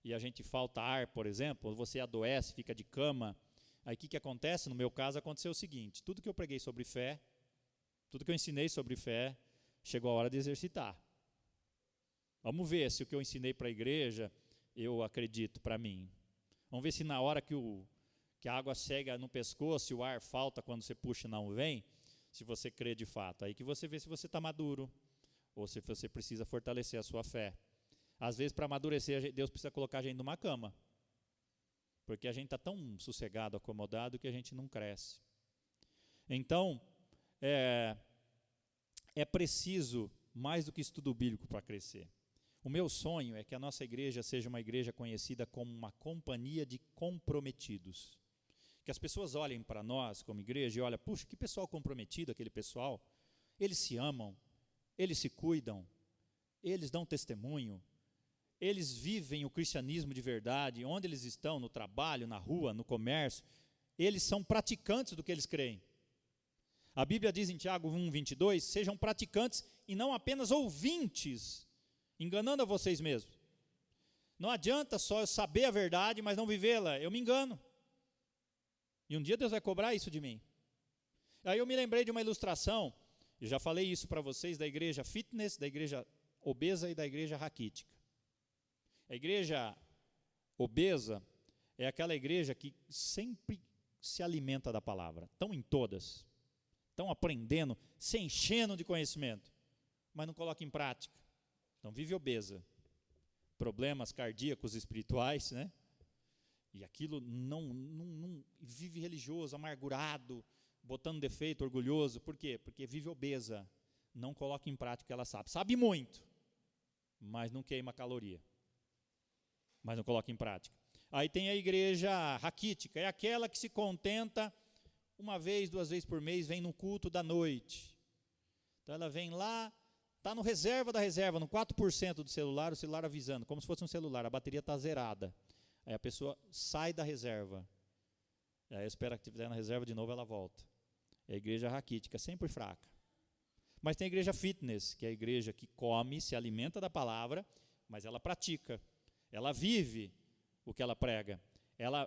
e a gente falta ar, por exemplo, ou você adoece, fica de cama, aí o que acontece? No meu caso aconteceu o seguinte: tudo que eu preguei sobre fé, tudo que eu ensinei sobre fé, chegou a hora de exercitar. Vamos ver se o que eu ensinei para a igreja, eu acredito para mim. Vamos ver se na hora que a água chega no pescoço e o ar falta quando você puxa e não vem, se você crê de fato. Aí que você vê se você está maduro, ou se você precisa fortalecer a sua fé. Às vezes, para amadurecer, Deus precisa colocar a gente numa cama, porque a gente está tão sossegado, acomodado, que a gente não cresce. Então, é preciso mais do que estudo bíblico para crescer. O meu sonho é que a nossa igreja seja uma igreja conhecida como uma companhia de comprometidos. Que as pessoas olhem para nós como igreja e olhem, puxa, que pessoal comprometido aquele pessoal. Eles se amam, eles se cuidam, eles dão testemunho, eles vivem o cristianismo de verdade, onde eles estão, no trabalho, na rua, no comércio, eles são praticantes do que eles creem. A Bíblia diz em Tiago 1:22, sejam praticantes e não apenas ouvintes, enganando a vocês mesmos. Não adianta só eu saber a verdade, mas não vivê-la, eu me engano. E um dia Deus vai cobrar isso de mim. Aí eu me lembrei de uma ilustração, eu já falei isso para vocês, da igreja fitness, da igreja obesa e da igreja raquítica. A igreja obesa é aquela igreja que sempre se alimenta da palavra, estão em todas, estão aprendendo, se enchendo de conhecimento, mas não coloca em prática. Então vive obesa, problemas cardíacos, espirituais, né? E aquilo não vive religioso, amargurado, botando defeito, orgulhoso. Por quê? Porque vive obesa, não coloca em prática o que ela sabe. Sabe muito, mas não queima caloria, mas não coloca em prática. Aí tem a igreja raquítica, é aquela que se contenta uma vez, 2 vezes por mês, vem no culto da noite. Então ela vem lá, está no reserva da reserva, no 4% do celular, o celular avisando, como se fosse um celular, a bateria está zerada. Aí a pessoa sai da reserva, aí espera que estiver na reserva de novo, ela volta. É a igreja raquítica, sempre fraca. Mas tem a igreja fitness, que é a igreja que come, se alimenta da palavra, mas ela pratica, ela vive o que ela prega,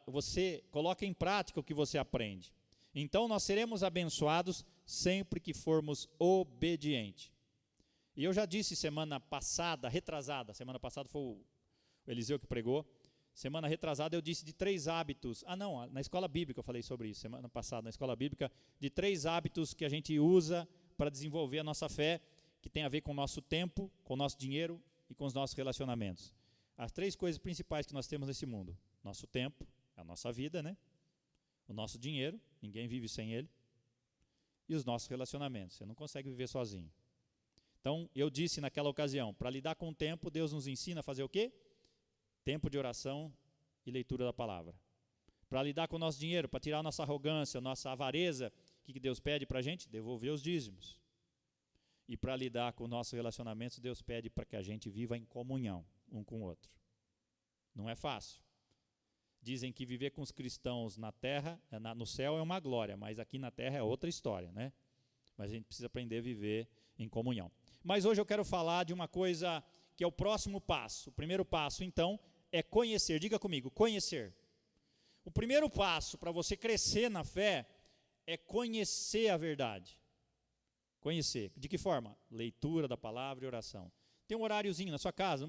você coloca em prática o que você aprende. Então nós seremos abençoados sempre que formos obedientes. E eu já disse semana passada, retrasada, semana passada foi o Eliseu que pregou, semana retrasada eu disse de 3 hábitos, na escola bíblica eu falei sobre isso, semana passada na escola bíblica, de 3 hábitos que a gente usa para desenvolver a nossa fé, que tem a ver com o nosso tempo, com o nosso dinheiro e com os nossos relacionamentos. As 3 coisas principais que nós temos nesse mundo: nosso tempo, a nossa vida, né? O nosso dinheiro, ninguém vive sem ele, e os nossos relacionamentos, você não consegue viver sozinho. Então, eu disse naquela ocasião, para lidar com o tempo, Deus nos ensina a fazer o quê? Tempo de oração e leitura da palavra. Para lidar com o nosso dinheiro, para tirar a nossa arrogância, a nossa avareza, o que Deus pede para a gente? Devolver os dízimos. E para lidar com nossos relacionamentos, Deus pede para que a gente viva em comunhão um com o outro. Não é fácil. Dizem que viver com os cristãos na terra, no céu é uma glória, mas aqui na terra é outra história, né? Mas a gente precisa aprender a viver em comunhão. Mas hoje eu quero falar de uma coisa que é o próximo passo. O primeiro passo, então, é conhecer. Diga comigo, conhecer. O primeiro passo para você crescer na fé é conhecer a verdade. Conhecer. De que forma? Leitura da palavra e oração. Tem um horáriozinho na sua casa,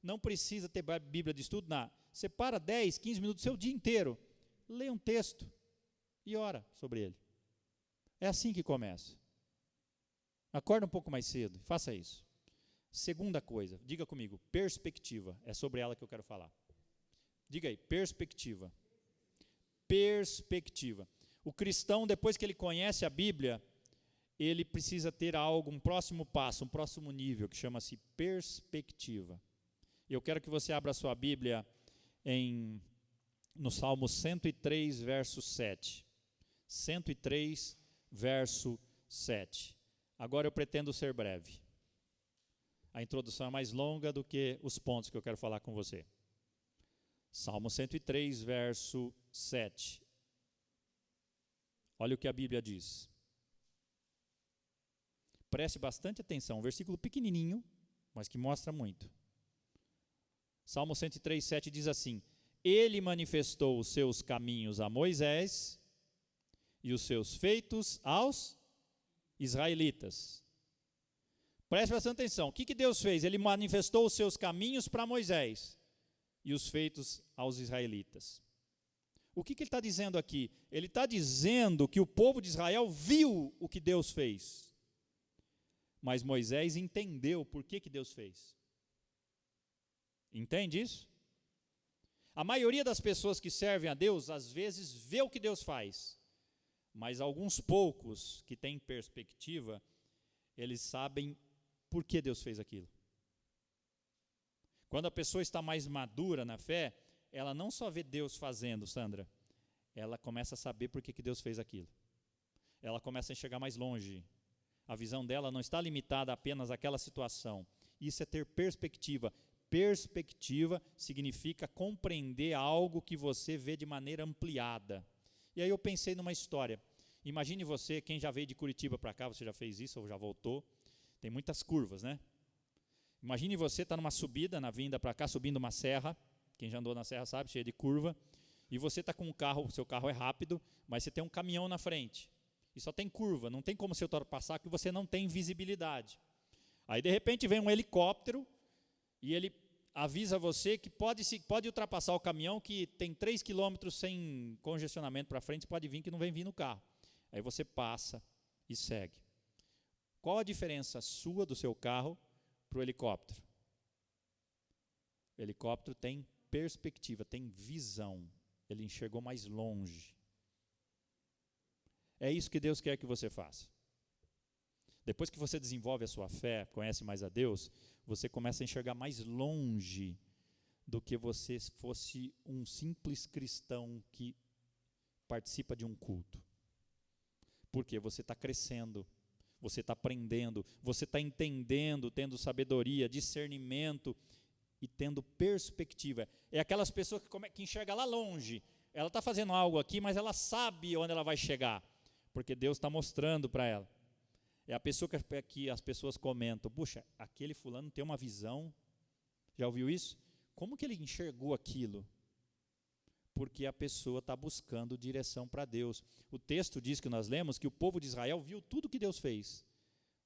não precisa ter Bíblia de estudo, nada. Separa 10, 15 minutos do seu dia inteiro, lê um texto e ora sobre ele. É assim que começa. Acorda um pouco mais cedo, faça isso. Segunda coisa, diga comigo, perspectiva. É sobre ela que eu quero falar. Diga aí, perspectiva. Perspectiva. O cristão, depois que ele conhece a Bíblia, ele precisa ter algo, um próximo passo, um próximo nível, que chama-se perspectiva. Eu quero que você abra a sua Bíblia no Salmo 103, verso 7. 103, verso 7. Agora eu pretendo ser breve. A introdução é mais longa do que os pontos que eu quero falar com você. Salmo 103, verso 7. Olha o que a Bíblia diz. Preste bastante atenção, um versículo pequenininho, mas que mostra muito. Salmo 103, 7 diz assim: Ele manifestou os seus caminhos a Moisés e os seus feitos aos israelitas. Preste bastante atenção. O que Deus fez? Ele manifestou os seus caminhos para Moisés e os feitos aos israelitas. O que ele está dizendo aqui? Ele está dizendo que o povo de Israel viu o que Deus fez, mas Moisés entendeu por que Deus fez. Entende isso? A maioria das pessoas que servem a Deus, às vezes, vê o que Deus faz, mas alguns poucos que têm perspectiva, eles sabem por que Deus fez aquilo. Quando a pessoa está mais madura na fé, ela não só vê Deus fazendo, Sandra, ela começa a saber por que Deus fez aquilo. Ela começa a enxergar mais longe. A visão dela não está limitada apenas àquela situação. Isso é ter perspectiva. Perspectiva significa compreender algo que você vê de maneira ampliada. E aí eu pensei numa história. Imagine você, quem já veio de Curitiba para cá, você já fez isso ou já voltou. Tem muitas curvas, né? Imagine você estar numa subida, na vinda para cá, subindo uma serra. Quem já andou na serra sabe, cheia de curva. E você está com um carro, o seu carro é rápido, mas você tem um caminhão na frente. E só tem curva, não tem como você ultrapassar, porque você não tem visibilidade. Aí, de repente, vem um helicóptero e ele avisa você que pode ultrapassar o caminhão, que tem 3 quilômetros sem congestionamento para frente, pode vir que não vem vir no carro. Aí você passa e segue. Qual a diferença sua do seu carro para o helicóptero? O helicóptero tem perspectiva, tem visão. Ele enxergou mais longe. É isso que Deus quer que você faça. Depois que você desenvolve a sua fé, conhece mais a Deus, você começa a enxergar mais longe do que você fosse um simples cristão que participa de um culto. Porque você está crescendo, você está aprendendo, você está entendendo, tendo sabedoria, discernimento e tendo perspectiva. É aquelas pessoas que enxergam lá longe. Ela está fazendo algo aqui, mas ela sabe onde ela vai chegar, porque Deus está mostrando para ela. É a pessoa que as pessoas comentam: puxa, aquele fulano tem uma visão. Já ouviu isso? Como que ele enxergou aquilo? Porque a pessoa está buscando direção para Deus. O texto diz que nós lemos que o povo de Israel viu tudo que Deus fez,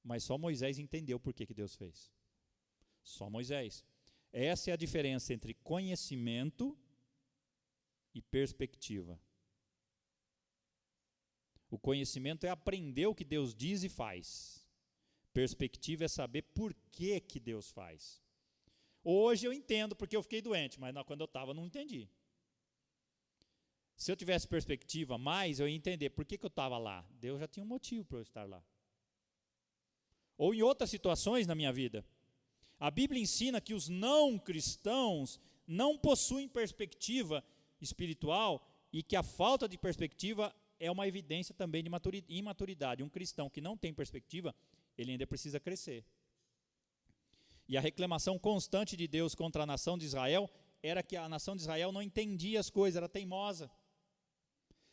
mas só Moisés entendeu por que Deus fez. Só Moisés. Essa é a diferença entre conhecimento e perspectiva. O conhecimento é aprender o que Deus diz e faz. Perspectiva é saber por que Deus faz. Hoje eu entendo porque eu fiquei doente, mas quando eu estava não entendi. Se eu tivesse perspectiva mais, eu ia entender por que eu estava lá. Deus já tinha um motivo para eu estar lá. Ou em outras situações na minha vida. A Bíblia ensina que os não cristãos não possuem perspectiva espiritual e que a falta de perspectiva é uma evidência também de imaturidade. Um cristão que não tem perspectiva, ele ainda precisa crescer. E a reclamação constante de Deus contra a nação de Israel era que a nação de Israel não entendia as coisas, era teimosa.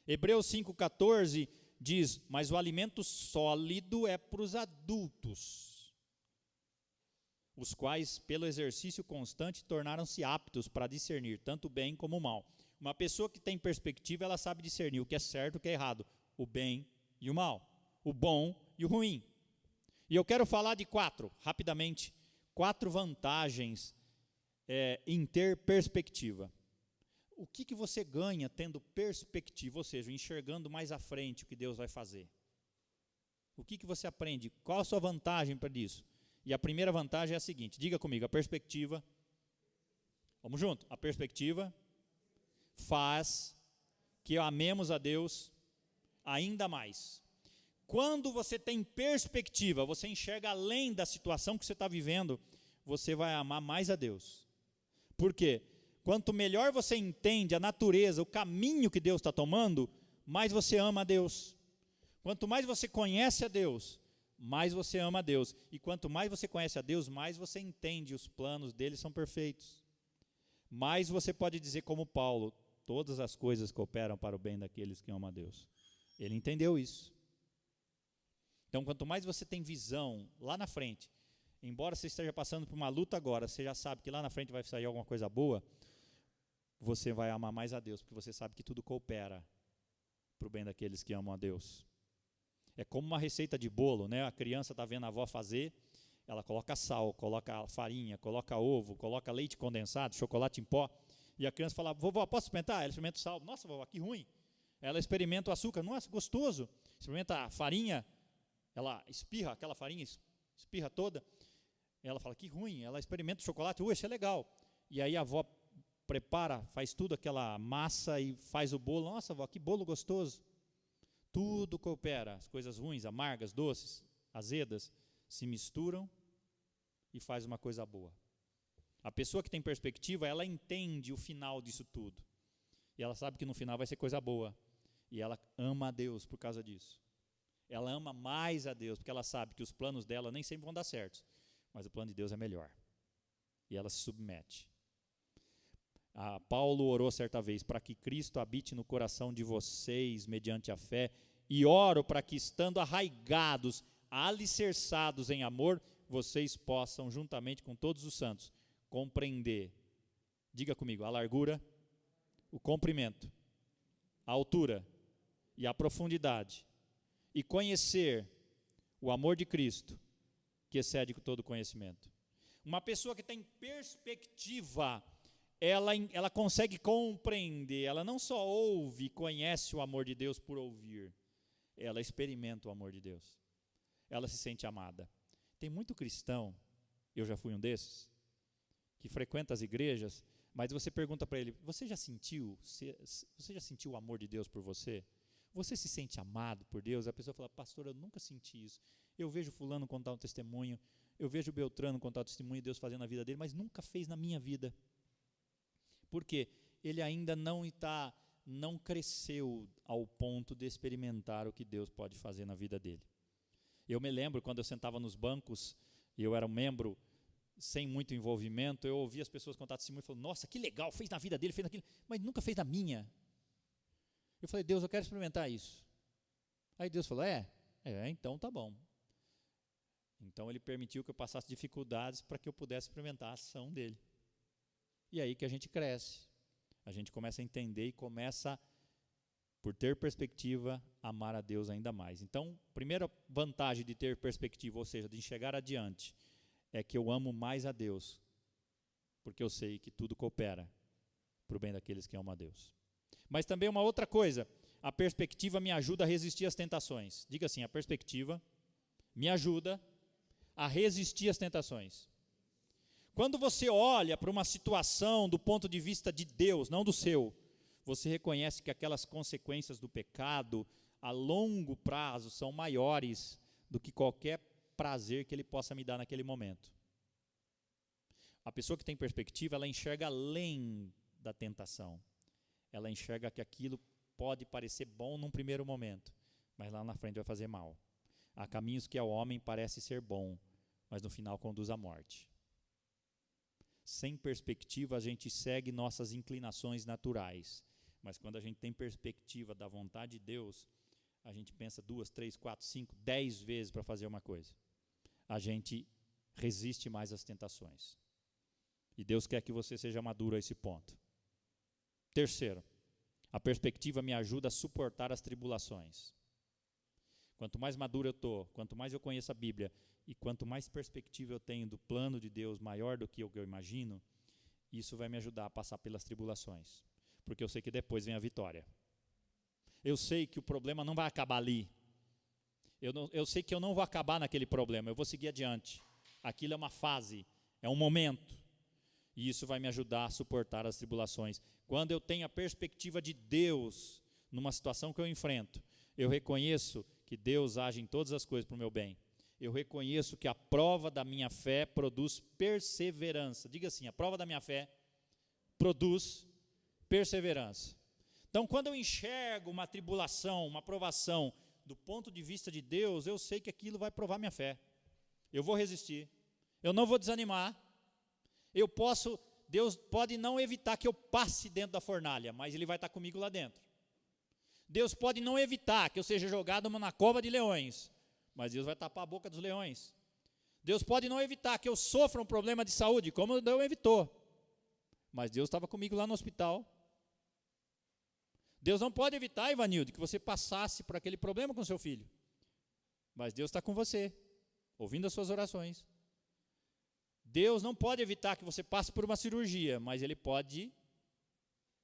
Hebreus 5,14 diz: mas o alimento sólido é para os adultos, os quais, pelo exercício constante, tornaram-se aptos para discernir tanto o bem como o mal. Uma pessoa que tem perspectiva, ela sabe discernir o que é certo e o que é errado, o bem e o mal, o bom e o ruim. E eu quero falar de rapidamente, 4 vantagens em ter perspectiva. O que você ganha tendo perspectiva, ou seja, enxergando mais à frente o que Deus vai fazer? O que você aprende? Qual a sua vantagem para isso? E a primeira vantagem é a seguinte, diga comigo: a perspectiva, vamos junto, a perspectiva faz que amemos a Deus ainda mais. Quando você tem perspectiva, você enxerga além da situação que você está vivendo, você vai amar mais a Deus. Por quê? Quanto melhor você entende a natureza, o caminho que Deus está tomando, mais você ama a Deus. Quanto mais você conhece a Deus, mais você ama a Deus. E quanto mais você conhece a Deus, mais você entende os planos dele são perfeitos. Mais você pode dizer como Paulo: todas as coisas cooperam para o bem daqueles que amam a Deus. Ele entendeu isso. Então, quanto mais você tem visão lá na frente, embora você esteja passando por uma luta agora, você já sabe que lá na frente vai sair alguma coisa boa, você vai amar mais a Deus, porque você sabe que tudo coopera para o bem daqueles que amam a Deus. É como uma receita de bolo, né? A criança está vendo a avó fazer, ela coloca sal, coloca farinha, coloca ovo, coloca leite condensado, chocolate em pó, e a criança fala, vovó, posso experimentar? Ela experimenta o sal, nossa, vovó, que ruim. Ela experimenta o açúcar, nossa, gostoso. Experimenta a farinha, ela espirra, aquela farinha espirra toda, ela fala, que ruim. Ela experimenta o chocolate, isso é legal. E aí a avó prepara, faz tudo, aquela massa e faz o bolo, nossa, avó, que bolo gostoso. Tudo coopera, as coisas ruins, amargas, doces, azedas, se misturam e faz uma coisa boa. A pessoa que tem perspectiva, ela entende o final disso tudo. E ela sabe que no final vai ser coisa boa. E ela ama a Deus por causa disso. Ela ama mais a Deus, porque ela sabe que os planos dela nem sempre vão dar certo. Mas o plano de Deus é melhor. E ela se submete. Paulo orou certa vez, para que Cristo habite no coração de vocês, mediante a fé, e oro para que, estando arraigados, alicerçados em amor, vocês possam, juntamente com todos os santos, compreender, diga comigo, a largura, o comprimento, a altura e a profundidade, e conhecer o amor de Cristo, que excede todo conhecimento. Uma pessoa que tem perspectiva, ela consegue compreender, ela não só ouve e conhece o amor de Deus por ouvir, ela experimenta o amor de Deus, ela se sente amada. Tem muito cristão, eu já fui um desses, que frequenta as igrejas, mas você pergunta para ele, você já sentiu o amor de Deus por você? Você se sente amado por Deus? A pessoa fala, pastor, eu nunca senti isso. Eu vejo fulano contar um testemunho, eu vejo Beltrano contar um testemunho de Deus fazendo na vida dele, mas nunca fez na minha vida. Por quê? Ele ainda não cresceu ao ponto de experimentar o que Deus pode fazer na vida dele. Eu me lembro quando eu sentava nos bancos, e eu era um membro sem muito envolvimento, eu ouvia as pessoas contar testemunho e falavam, nossa, que legal, fez na vida dele, fez naquilo, mas nunca fez na minha. Eu falei, Deus, eu quero experimentar isso. Aí Deus falou, então tá bom. Então ele permitiu que eu passasse dificuldades para que eu pudesse experimentar a ação dele. E aí que a gente cresce, a gente começa a entender e começa, por ter perspectiva, a amar a Deus ainda mais. Então, primeira vantagem de ter perspectiva, ou seja, de enxergar adiante, é que eu amo mais a Deus, porque eu sei que tudo coopera para o bem daqueles que amam a Deus. Mas também uma outra coisa, a perspectiva me ajuda a resistir às tentações. Diga assim, a perspectiva me ajuda a resistir às tentações. Quando você olha para uma situação do ponto de vista de Deus, não do seu, você reconhece que aquelas consequências do pecado a longo prazo são maiores do que qualquer prazer que ele possa me dar naquele momento. A pessoa que tem perspectiva, ela enxerga além da tentação. Ela enxerga que aquilo pode parecer bom num primeiro momento, mas lá na frente vai fazer mal. Há caminhos que ao homem parece ser bom, mas no final conduz à morte. Sem perspectiva, a gente segue nossas inclinações naturais, mas quando a gente tem perspectiva da vontade de Deus, a gente pensa 2, 3, 4, 5, 10 vezes para fazer uma coisa. A gente resiste mais às tentações. E Deus quer que você seja maduro a esse ponto. Terceiro, a perspectiva me ajuda a suportar as tribulações. Quanto mais maduro eu estou, quanto mais eu conheço a Bíblia, e quanto mais perspectiva eu tenho do plano de Deus maior do que o que eu imagino, isso vai me ajudar a passar pelas tribulações. Porque eu sei que depois vem a vitória. Eu sei que o problema não vai acabar ali. Eu sei que eu não vou acabar naquele problema, eu vou seguir adiante. Aquilo é uma fase, é um momento. E isso vai me ajudar a suportar as tribulações. Quando eu tenho a perspectiva de Deus numa situação que eu enfrento, eu reconheço que Deus age em todas as coisas para o meu bem. Eu reconheço que a prova da minha fé produz perseverança. Diga assim, a prova da minha fé produz perseverança. Então, quando eu enxergo uma tribulação, uma provação, do ponto de vista de Deus, eu sei que aquilo vai provar minha fé. Eu vou resistir. Eu não vou desanimar. Deus pode não evitar que eu passe dentro da fornalha, mas Ele vai estar comigo lá dentro. Deus pode não evitar que eu seja jogado na cova de leões, mas Deus vai tapar a boca dos leões. Deus pode não evitar que eu sofra um problema de saúde, como Deus evitou. Mas Deus estava comigo lá no hospital. Deus não pode evitar, Ivanildo, que você passasse por aquele problema com seu filho. Mas Deus está com você, ouvindo as suas orações. Deus não pode evitar que você passe por uma cirurgia, mas Ele pode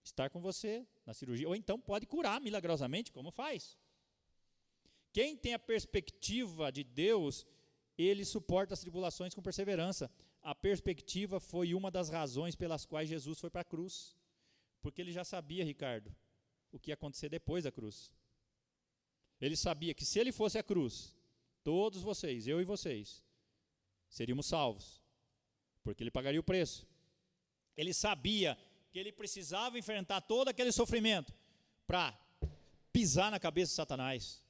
estar com você na cirurgia, ou então pode curar milagrosamente, como faz. Quem tem a perspectiva de Deus, ele suporta as tribulações com perseverança. A perspectiva foi uma das razões pelas quais Jesus foi para a cruz, porque ele já sabia, Ricardo, o que ia acontecer depois da cruz. Ele sabia que se ele fosse à cruz, todos vocês, eu e vocês, seríamos salvos, porque ele pagaria o preço. Ele sabia que ele precisava enfrentar todo aquele sofrimento para pisar na cabeça de Satanás.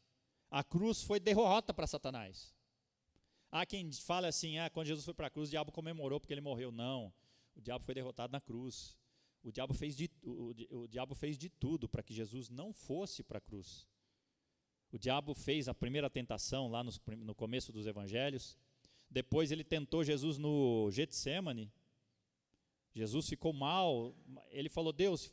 A cruz foi derrota para Satanás. Há quem fala assim, quando Jesus foi para a cruz, o diabo comemorou porque ele morreu. Não, o diabo foi derrotado na cruz. O diabo fez de tudo para que Jesus não fosse para a cruz. O diabo fez a primeira tentação lá no começo dos evangelhos. Depois ele tentou Jesus no Getsêmani. Jesus ficou mal. Ele falou, Deus,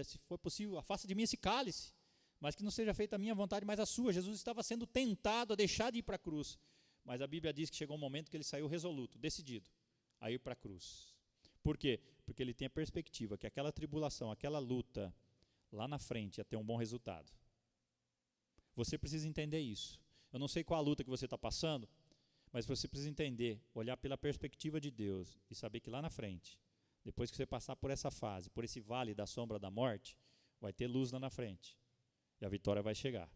se for possível, afasta de mim esse cálice, mas que não seja feita a minha vontade, mas a sua. Jesus estava sendo tentado a deixar de ir para a cruz. Mas a Bíblia diz que chegou um momento que ele saiu resoluto, decidido a ir para a cruz. Por quê? Porque ele tem a perspectiva que aquela tribulação, aquela luta, lá na frente ia ter um bom resultado. Você precisa entender isso. Eu não sei qual a luta que você está passando, mas você precisa entender, olhar pela perspectiva de Deus e saber que lá na frente, depois que você passar por essa fase, por esse vale da sombra da morte, vai ter luz lá na frente. E a vitória vai chegar.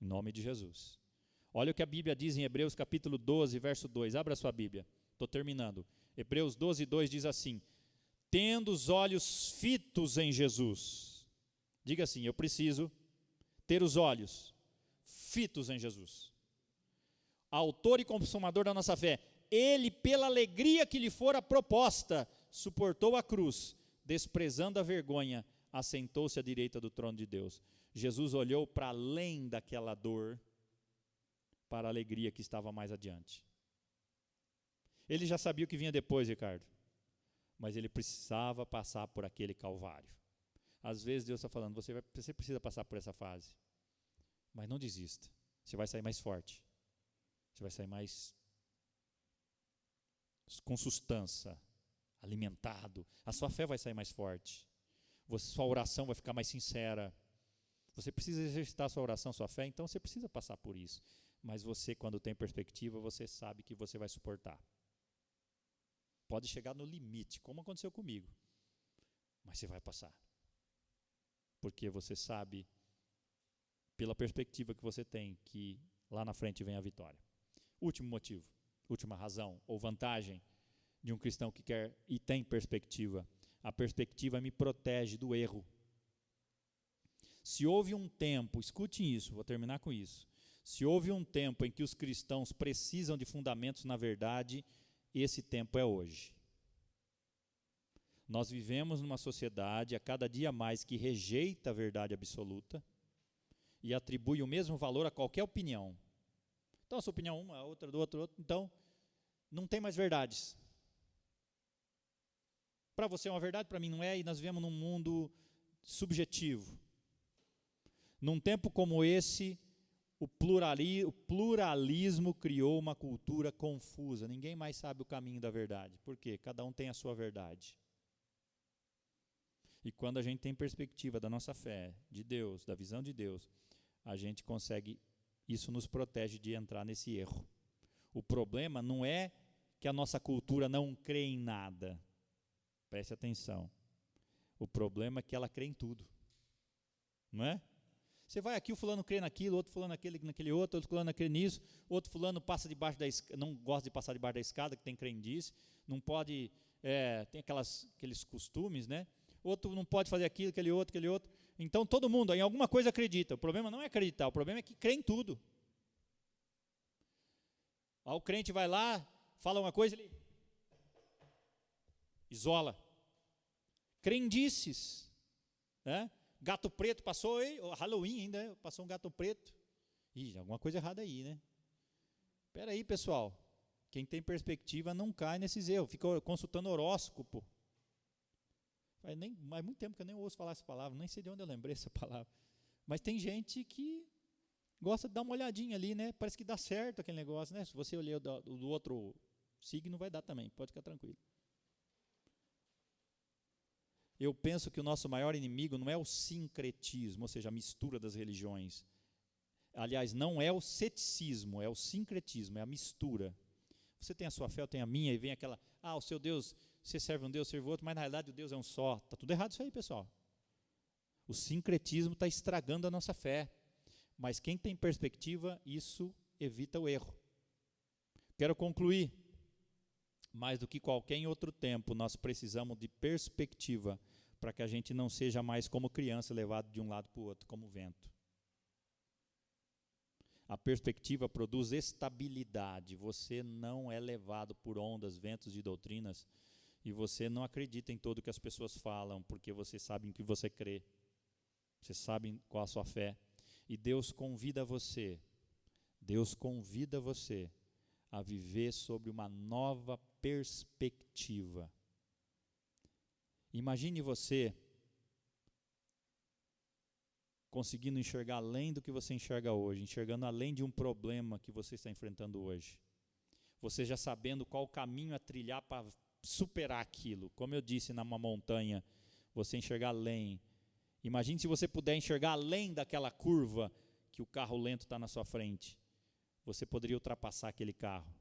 Em nome de Jesus. Olha o que a Bíblia diz em Hebreus capítulo 12, verso 2. Abra a sua Bíblia. Estou terminando. Hebreus 12, 2 diz assim: tendo os olhos fitos em Jesus. Diga assim, eu preciso ter os olhos fitos em Jesus. Autor e consumador da nossa fé. Ele, pela alegria que lhe fora proposta, suportou a cruz, desprezando a vergonha, assentou-se à direita do trono de Deus. Jesus olhou para além daquela dor, para a alegria que estava mais adiante. Ele já sabia o que vinha depois, Ricardo, mas ele precisava passar por aquele calvário. Às vezes Deus está falando, você precisa passar por essa fase, mas não desista, você vai sair mais forte, você vai sair mais com sustância, alimentado, a sua fé vai sair mais forte, sua oração vai ficar mais sincera. Você precisa exercitar a sua oração, sua fé, então você precisa passar por isso. Mas você, quando tem perspectiva, você sabe que você vai suportar. Pode chegar no limite, como aconteceu comigo, mas você vai passar. Porque você sabe, pela perspectiva que você tem, que lá na frente vem a vitória. Último motivo, última razão ou vantagem de um cristão que quer e tem perspectiva. A perspectiva me protege do erro. Se houve um tempo, escute isso, vou terminar com isso. Se houve um tempo em que os cristãos precisam de fundamentos na verdade, esse tempo é hoje. Nós vivemos numa sociedade a cada dia mais que rejeita a verdade absoluta e atribui o mesmo valor a qualquer opinião. Então, a sua opinião é uma, a outra do outro, então não tem mais verdades. Para você é uma verdade, para mim não é, e nós vivemos num mundo subjetivo. Num tempo como esse, o pluralismo criou uma cultura confusa. Ninguém mais sabe o caminho da verdade. Por quê? Cada um tem a sua verdade. E quando a gente tem perspectiva da nossa fé, de Deus, da visão de Deus, a gente consegue, isso nos protege de entrar nesse erro. O problema não é que a nossa cultura não crê em nada. Preste atenção. O problema é que ela crê em tudo. Não é? Você vai aqui, o fulano crê naquilo, outro fulano naquele outro fulano naquele nisso, outro fulano passa debaixo da escada, não gosta de passar debaixo da escada, que tem crendice, não pode, tem aqueles costumes, né? Outro não pode fazer aquilo, aquele outro. Então todo mundo em alguma coisa acredita. O problema não é acreditar, o problema é que crê em tudo. Aí o crente vai lá, fala uma coisa, ele isola. Crendices, né? Gato preto passou, Halloween ainda, passou um gato preto. Ih, alguma coisa errada aí, né? Espera aí, pessoal. Quem tem perspectiva não cai nesses erros, fica consultando horóscopo. Faz muito tempo que eu nem ouço falar essa palavra, nem sei de onde eu lembrei essa palavra. Mas tem gente que gosta de dar uma olhadinha ali, né? Parece que dá certo aquele negócio, né? Se você olhar do outro signo, vai dar também, pode ficar tranquilo. Eu penso que o nosso maior inimigo não é o sincretismo, ou seja, a mistura das religiões. Aliás, não é o ceticismo, é o sincretismo, é a mistura. Você tem a sua fé, eu tenho a minha, e vem aquela, o seu Deus, você serve um Deus, serve outro, mas na realidade o Deus é um só. Está tudo errado isso aí, pessoal. O sincretismo está estragando a nossa fé. Mas quem tem perspectiva, isso evita o erro. Quero concluir. Mais do que qualquer outro tempo, nós precisamos de perspectiva para que a gente não seja mais como criança, levado de um lado para o outro, como vento. A perspectiva produz estabilidade. Você não é levado por ondas, ventos de doutrinas, e você não acredita em tudo que as pessoas falam, porque você sabe em que você crê. Você sabe qual a sua fé. E Deus convida você a viver sobre uma nova perspectiva. Imagine você conseguindo enxergar além do que você enxerga hoje, enxergando além de um problema que você está enfrentando hoje. Você já sabendo qual o caminho a trilhar para superar aquilo. Como eu disse, numa montanha, você enxergar além. Imagine se você puder enxergar além daquela curva que o carro lento está na sua frente. Você poderia ultrapassar aquele carro.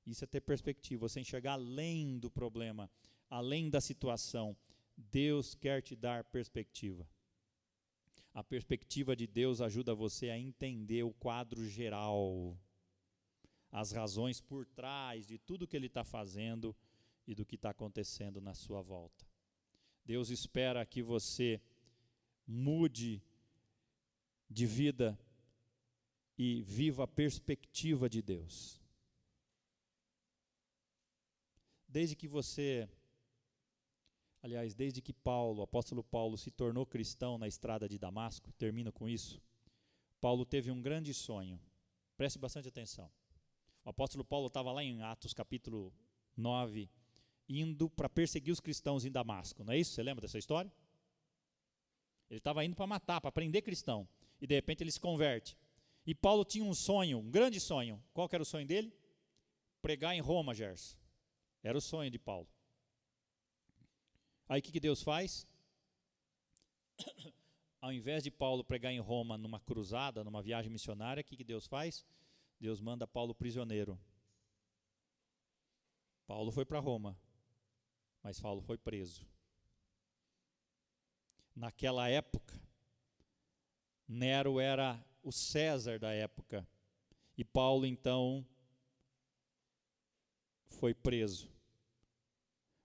Isso é ter perspectiva, você enxergar além do problema, além da situação. Deus quer te dar perspectiva. A perspectiva de Deus ajuda você a entender o quadro geral, as razões por trás de tudo que Ele está fazendo e do que está acontecendo na sua volta. Deus espera que você mude de vida e viva a perspectiva de Deus. Desde que Paulo, o apóstolo Paulo, se tornou cristão na estrada de Damasco, termino com isso, Paulo teve um grande sonho. Preste bastante atenção. O apóstolo Paulo estava lá em Atos capítulo 9, indo para perseguir os cristãos em Damasco, não é isso? Você lembra dessa história? Ele estava indo para matar, para prender cristão, e de repente ele se converte. E Paulo tinha um sonho, um grande sonho. Qual que era o sonho dele? Pregar em Roma, Gerson. Era o sonho de Paulo. Aí o que Deus faz? Ao invés de Paulo pregar em Roma numa cruzada, numa viagem missionária, o que Deus faz? Deus manda Paulo prisioneiro. Paulo foi para Roma, mas Paulo foi preso. Naquela época, Nero era o César da época, e Paulo então foi preso.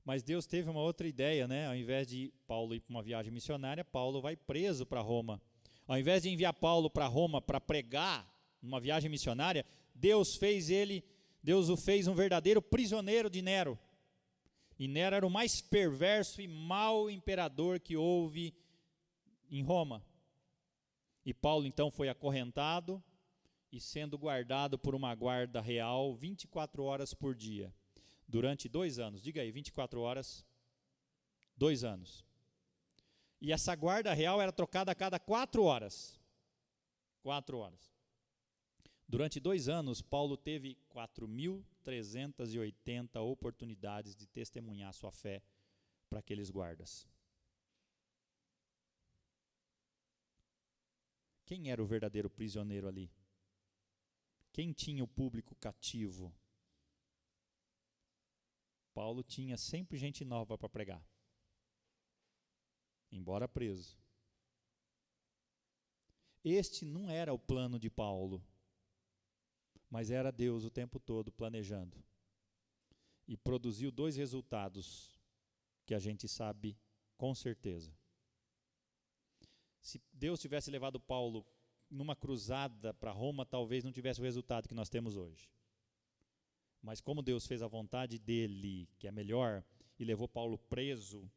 Mas Deus teve uma outra ideia, né? Ao invés de Paulo ir para uma viagem missionária, Paulo vai preso para Roma. Ao invés de enviar Paulo para Roma para pregar numa viagem missionária, Deus o fez um verdadeiro prisioneiro de Nero. E Nero era o mais perverso e mau imperador que houve em Roma. E Paulo então foi acorrentado e sendo guardado por uma guarda real 24 horas por dia. Durante 2 anos, diga aí, 24 horas, 2 anos. E essa guarda real era trocada a cada 4 horas. 4 horas. Durante 2 anos, Paulo teve 4.380 oportunidades de testemunhar sua fé para aqueles guardas. Quem era o verdadeiro prisioneiro ali? Quem tinha o público cativo? Paulo tinha sempre gente nova para pregar, embora preso. Este não era o plano de Paulo, mas era Deus o tempo todo planejando. E produziu 2 resultados que a gente sabe com certeza. Se Deus tivesse levado Paulo numa cruzada para Roma, talvez não tivesse o resultado que nós temos hoje. Mas como Deus fez a vontade dele, que é melhor, e levou Paulo preso,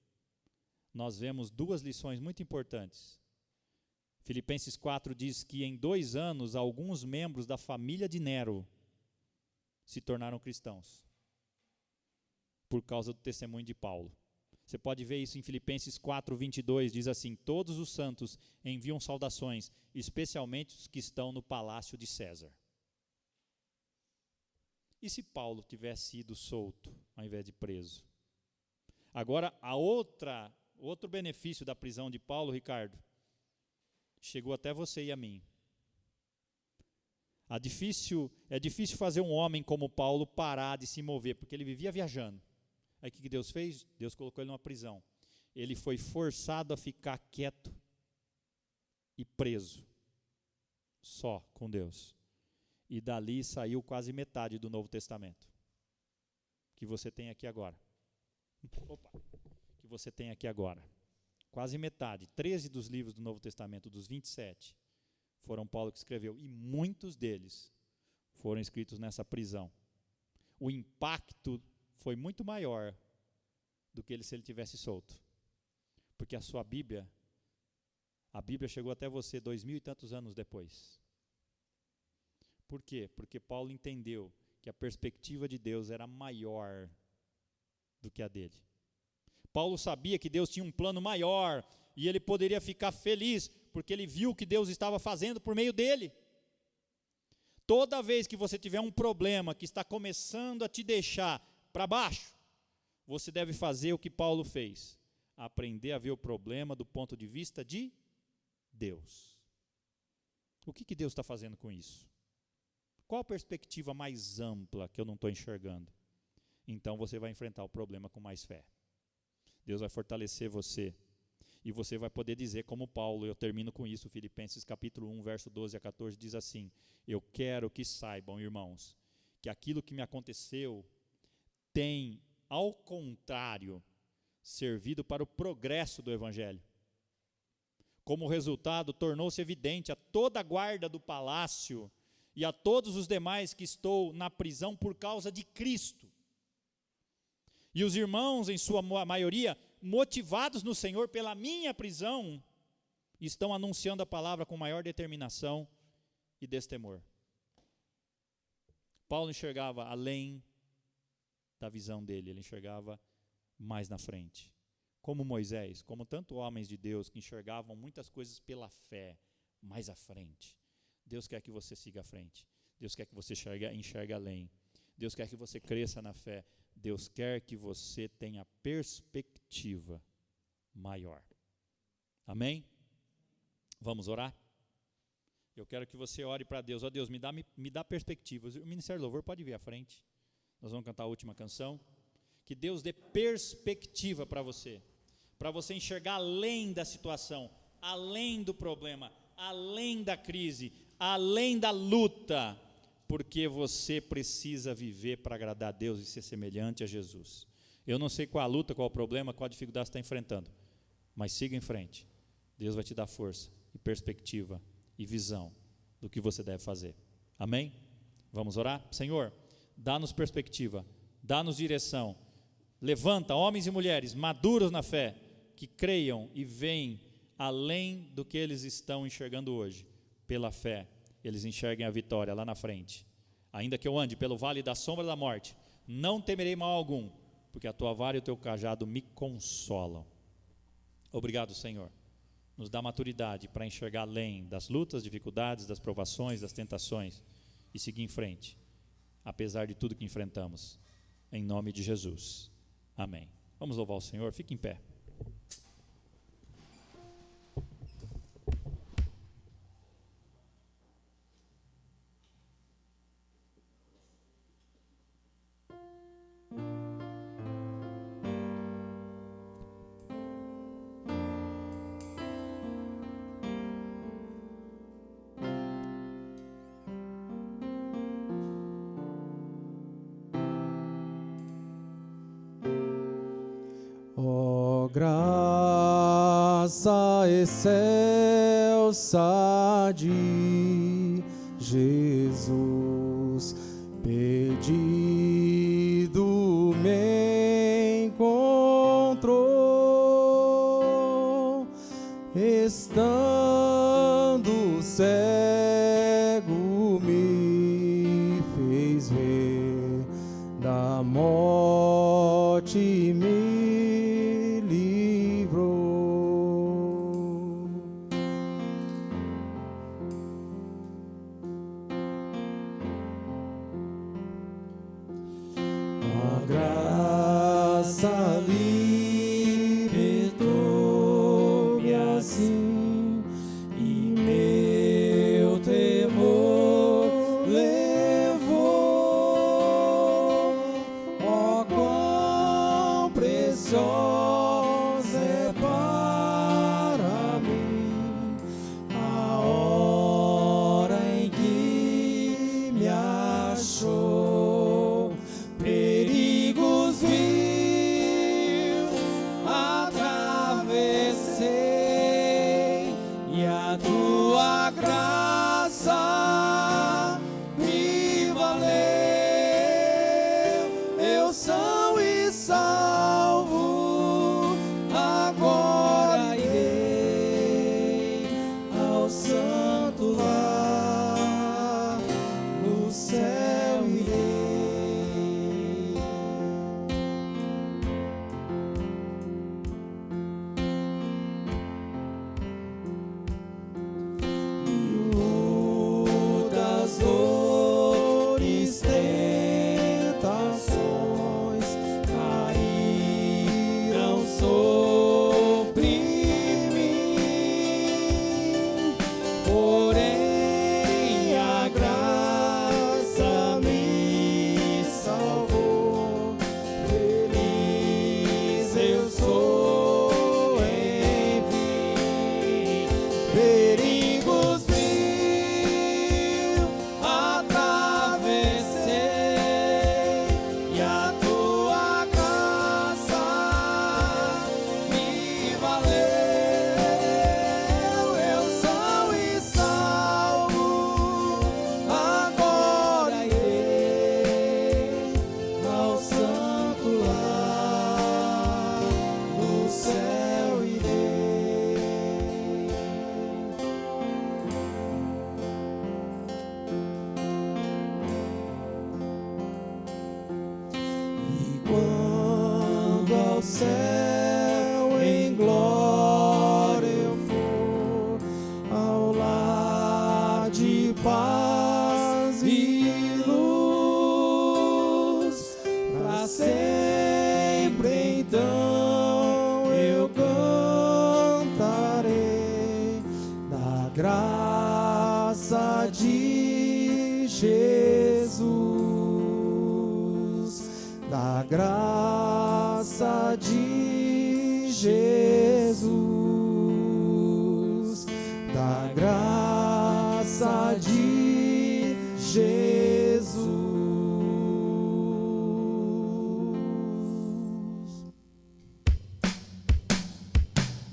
nós vemos 2 lições muito importantes. Filipenses 4 diz que em 2 anos, alguns membros da família de Nero se tornaram cristãos por causa do testemunho de Paulo. Você pode ver isso em Filipenses 4:22, diz assim: todos os santos enviam saudações, especialmente os que estão no palácio de César. E se Paulo tivesse sido solto, ao invés de preso? Agora, outro benefício da prisão de Paulo, Ricardo, chegou até você e a mim. É difícil fazer um homem como Paulo parar de se mover, porque ele vivia viajando. Aí o que Deus fez? Deus colocou ele numa prisão. Ele foi forçado a ficar quieto e preso, só com Deus. E dali saiu quase metade do Novo Testamento, que você tem aqui agora. Que você tem aqui agora. Quase metade, 13 dos livros do Novo Testamento, dos 27, foram Paulo que escreveu, e muitos deles foram escritos nessa prisão. O impacto foi muito maior do que se ele tivesse solto, porque a Bíblia chegou até você 2000 e tantos anos depois. Por quê? Porque Paulo entendeu que a perspectiva de Deus era maior do que a dele. Paulo sabia que Deus tinha um plano maior e ele poderia ficar feliz porque ele viu o que Deus estava fazendo por meio dele. Toda vez que você tiver um problema que está começando a te deixar para baixo, você deve fazer o que Paulo fez: aprender a ver o problema do ponto de vista de Deus. O que Deus está fazendo com isso? Qual a perspectiva mais ampla que eu não estou enxergando? Então você vai enfrentar o problema com mais fé. Deus vai fortalecer você. E você vai poder dizer como Paulo, eu termino com isso, Filipenses capítulo 1, verso 12 a 14, diz assim: eu quero que saibam, irmãos, que aquilo que me aconteceu tem, ao contrário, servido para o progresso do Evangelho. Como resultado, tornou-se evidente a toda a guarda do palácio e a todos os demais que estou na prisão por causa de Cristo. E os irmãos, em sua maioria, motivados no Senhor pela minha prisão, estão anunciando a palavra com maior determinação e destemor. Paulo enxergava além da visão dele, ele enxergava mais na frente. Como Moisés, como tantos homens de Deus que enxergavam muitas coisas pela fé, mais à frente. Deus quer que você siga à frente. Deus quer que você enxergue além. Deus quer que você cresça na fé. Deus quer que você tenha perspectiva maior. Amém? Vamos orar? Eu quero que você ore para Deus. Ó Deus, me dá perspectiva. O Ministério do Louvor pode vir à frente. Nós vamos cantar a última canção. Que Deus dê perspectiva para você enxergar além da situação, além do problema, além da crise, além da luta, porque você precisa viver para agradar a Deus e ser semelhante a Jesus. Eu não sei qual a luta, qual o problema, qual a dificuldade você está enfrentando, mas siga em frente. Deus vai te dar força e perspectiva e visão do que você deve fazer. Amém? Vamos orar? Senhor, dá-nos perspectiva, dá-nos direção. Levanta homens e mulheres maduros na fé, que creiam e veem além do que eles estão enxergando hoje. Pela fé, eles enxerguem a vitória lá na frente. Ainda que eu ande pelo vale da sombra da morte, não temerei mal algum, porque a tua vara e o teu cajado me consolam. Obrigado, Senhor. Nos dá maturidade para enxergar além das lutas, dificuldades, das provações, das tentações e seguir em frente, apesar de tudo que enfrentamos. Em nome de Jesus. Amém. Vamos louvar o Senhor. Fique em pé. Graça excelsa de Jesus, pedido me encontrou, estando cego me fez ver. e me livrou. A graça libertou-me assim, e meu temor levou. Ó, quão preciosa é para mim a hora em que me achou. Perigos vil atravessei, e a tua graça me valeu. Eu são e salvo, agora irei ao santo lar, no céu irei. Lutas, dores, tentações caíram sobre mim, porém a graça me salvou. Feliz eu sou em mim. Perigos mil atravessei, e a tua graça me valeu. Eu sou e salvo, agora irei ao santo lar, no céu irei. E quando ao céu em glória eu for, ao lar de paz e luz, pra sempre então eu cantarei da graça de Jesus, da graça de Jesus, da graça de Jesus.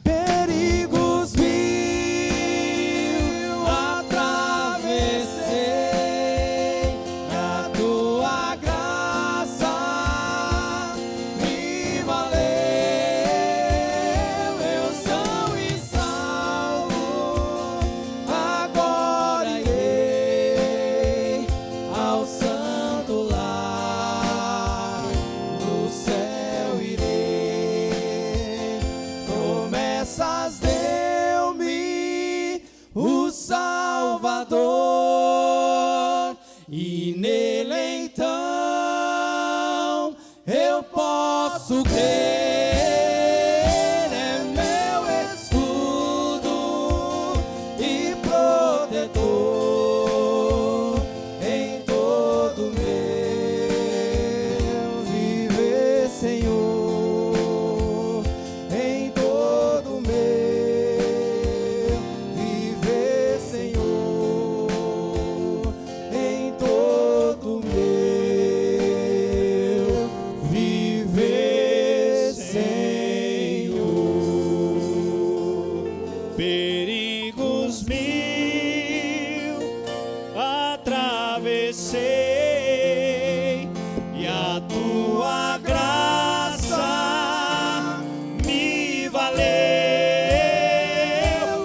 Perigos mil atravessei, e a tua graça me valeu. Eu sou e salvo, agora irei ao santo lar, no céu irei. Promessas deu-me o Salvador, e nele então eu posso crer. É meu escudo e protetor em todo meu viver, Senhor, em todo meu viver, Senhor, em todo meu viver, Senhor. Perigos mil atravessei, e a tua graça me valeu.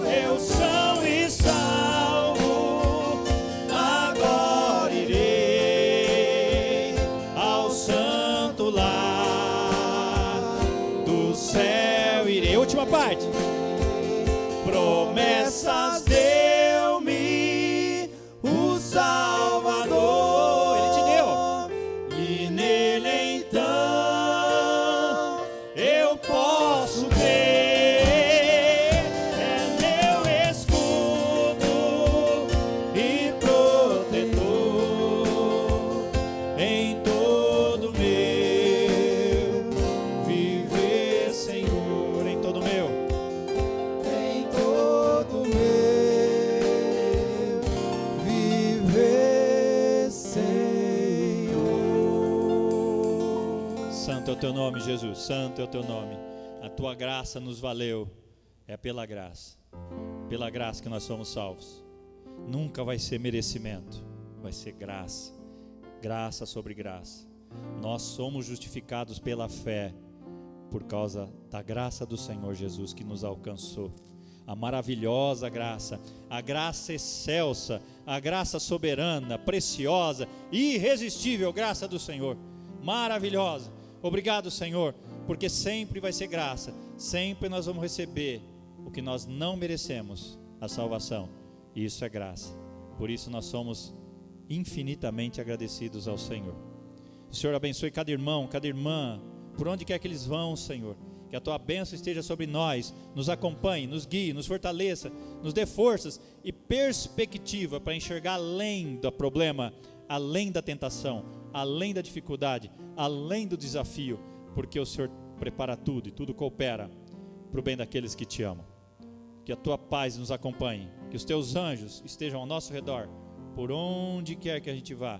Eu são e salvo, agora irei ao santo lar, promessas deu-me o Salvador. Ele te deu. E nele então eu posso crer. É meu escudo e protetor em todo meu viver, Senhor, em todo meu. Em todo meu viver, Senhor. Santo é o teu nome, Jesus, santo é o teu nome. A tua graça nos valeu. É pela graça que nós somos salvos. Nunca vai ser merecimento, vai ser graça, graça sobre graça. Nós somos justificados pela fé, por causa da graça do Senhor Jesus que nos alcançou. A maravilhosa graça, a graça excelsa, a graça soberana, preciosa, irresistível graça do Senhor, maravilhosa. Obrigado, Senhor, porque sempre vai ser graça, sempre nós vamos receber o que nós não merecemos, a salvação, e isso é graça. Por isso nós somos infinitamente agradecidos ao Senhor. O Senhor abençoe cada irmão, cada irmã, por onde quer que eles vão, Senhor. Que a tua bênção esteja sobre nós, nos acompanhe, nos guie, nos fortaleça, nos dê forças e perspectiva para enxergar além do problema, além da tentação, além da dificuldade, além do desafio, porque o Senhor prepara tudo e tudo coopera para o bem daqueles que te amam. Que a tua paz nos acompanhe, que os teus anjos estejam ao nosso redor, por onde quer que a gente vá,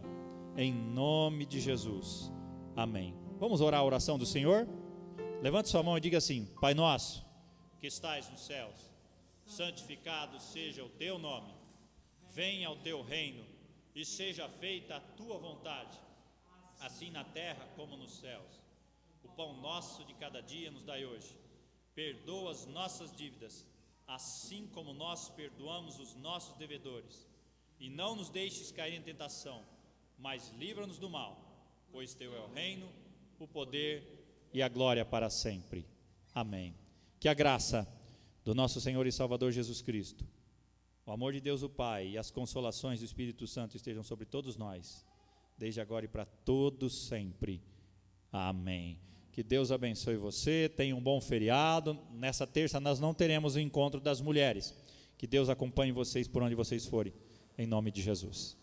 em nome de Jesus, amém. Vamos orar a oração do Senhor? Levante sua mão e diga assim: Pai nosso, que estais nos céus, santificado seja o teu nome, venha o teu reino, e seja feita a tua vontade, assim na terra como nos céus. O pão nosso de cada dia nos dai hoje, perdoa as nossas dívidas, assim como nós perdoamos os nossos devedores, e não nos deixes cair em tentação, mas livra-nos do mal, pois teu é o reino, o poder e a glória para sempre. Amém. Que a graça do nosso Senhor e Salvador Jesus Cristo, o amor de Deus o Pai e as consolações do Espírito Santo estejam sobre todos nós, desde agora e para todos sempre. Amém. Que Deus abençoe você, tenha um bom feriado. Nessa terça nós não teremos o encontro das mulheres. Que Deus acompanhe vocês por onde vocês forem, em nome de Jesus.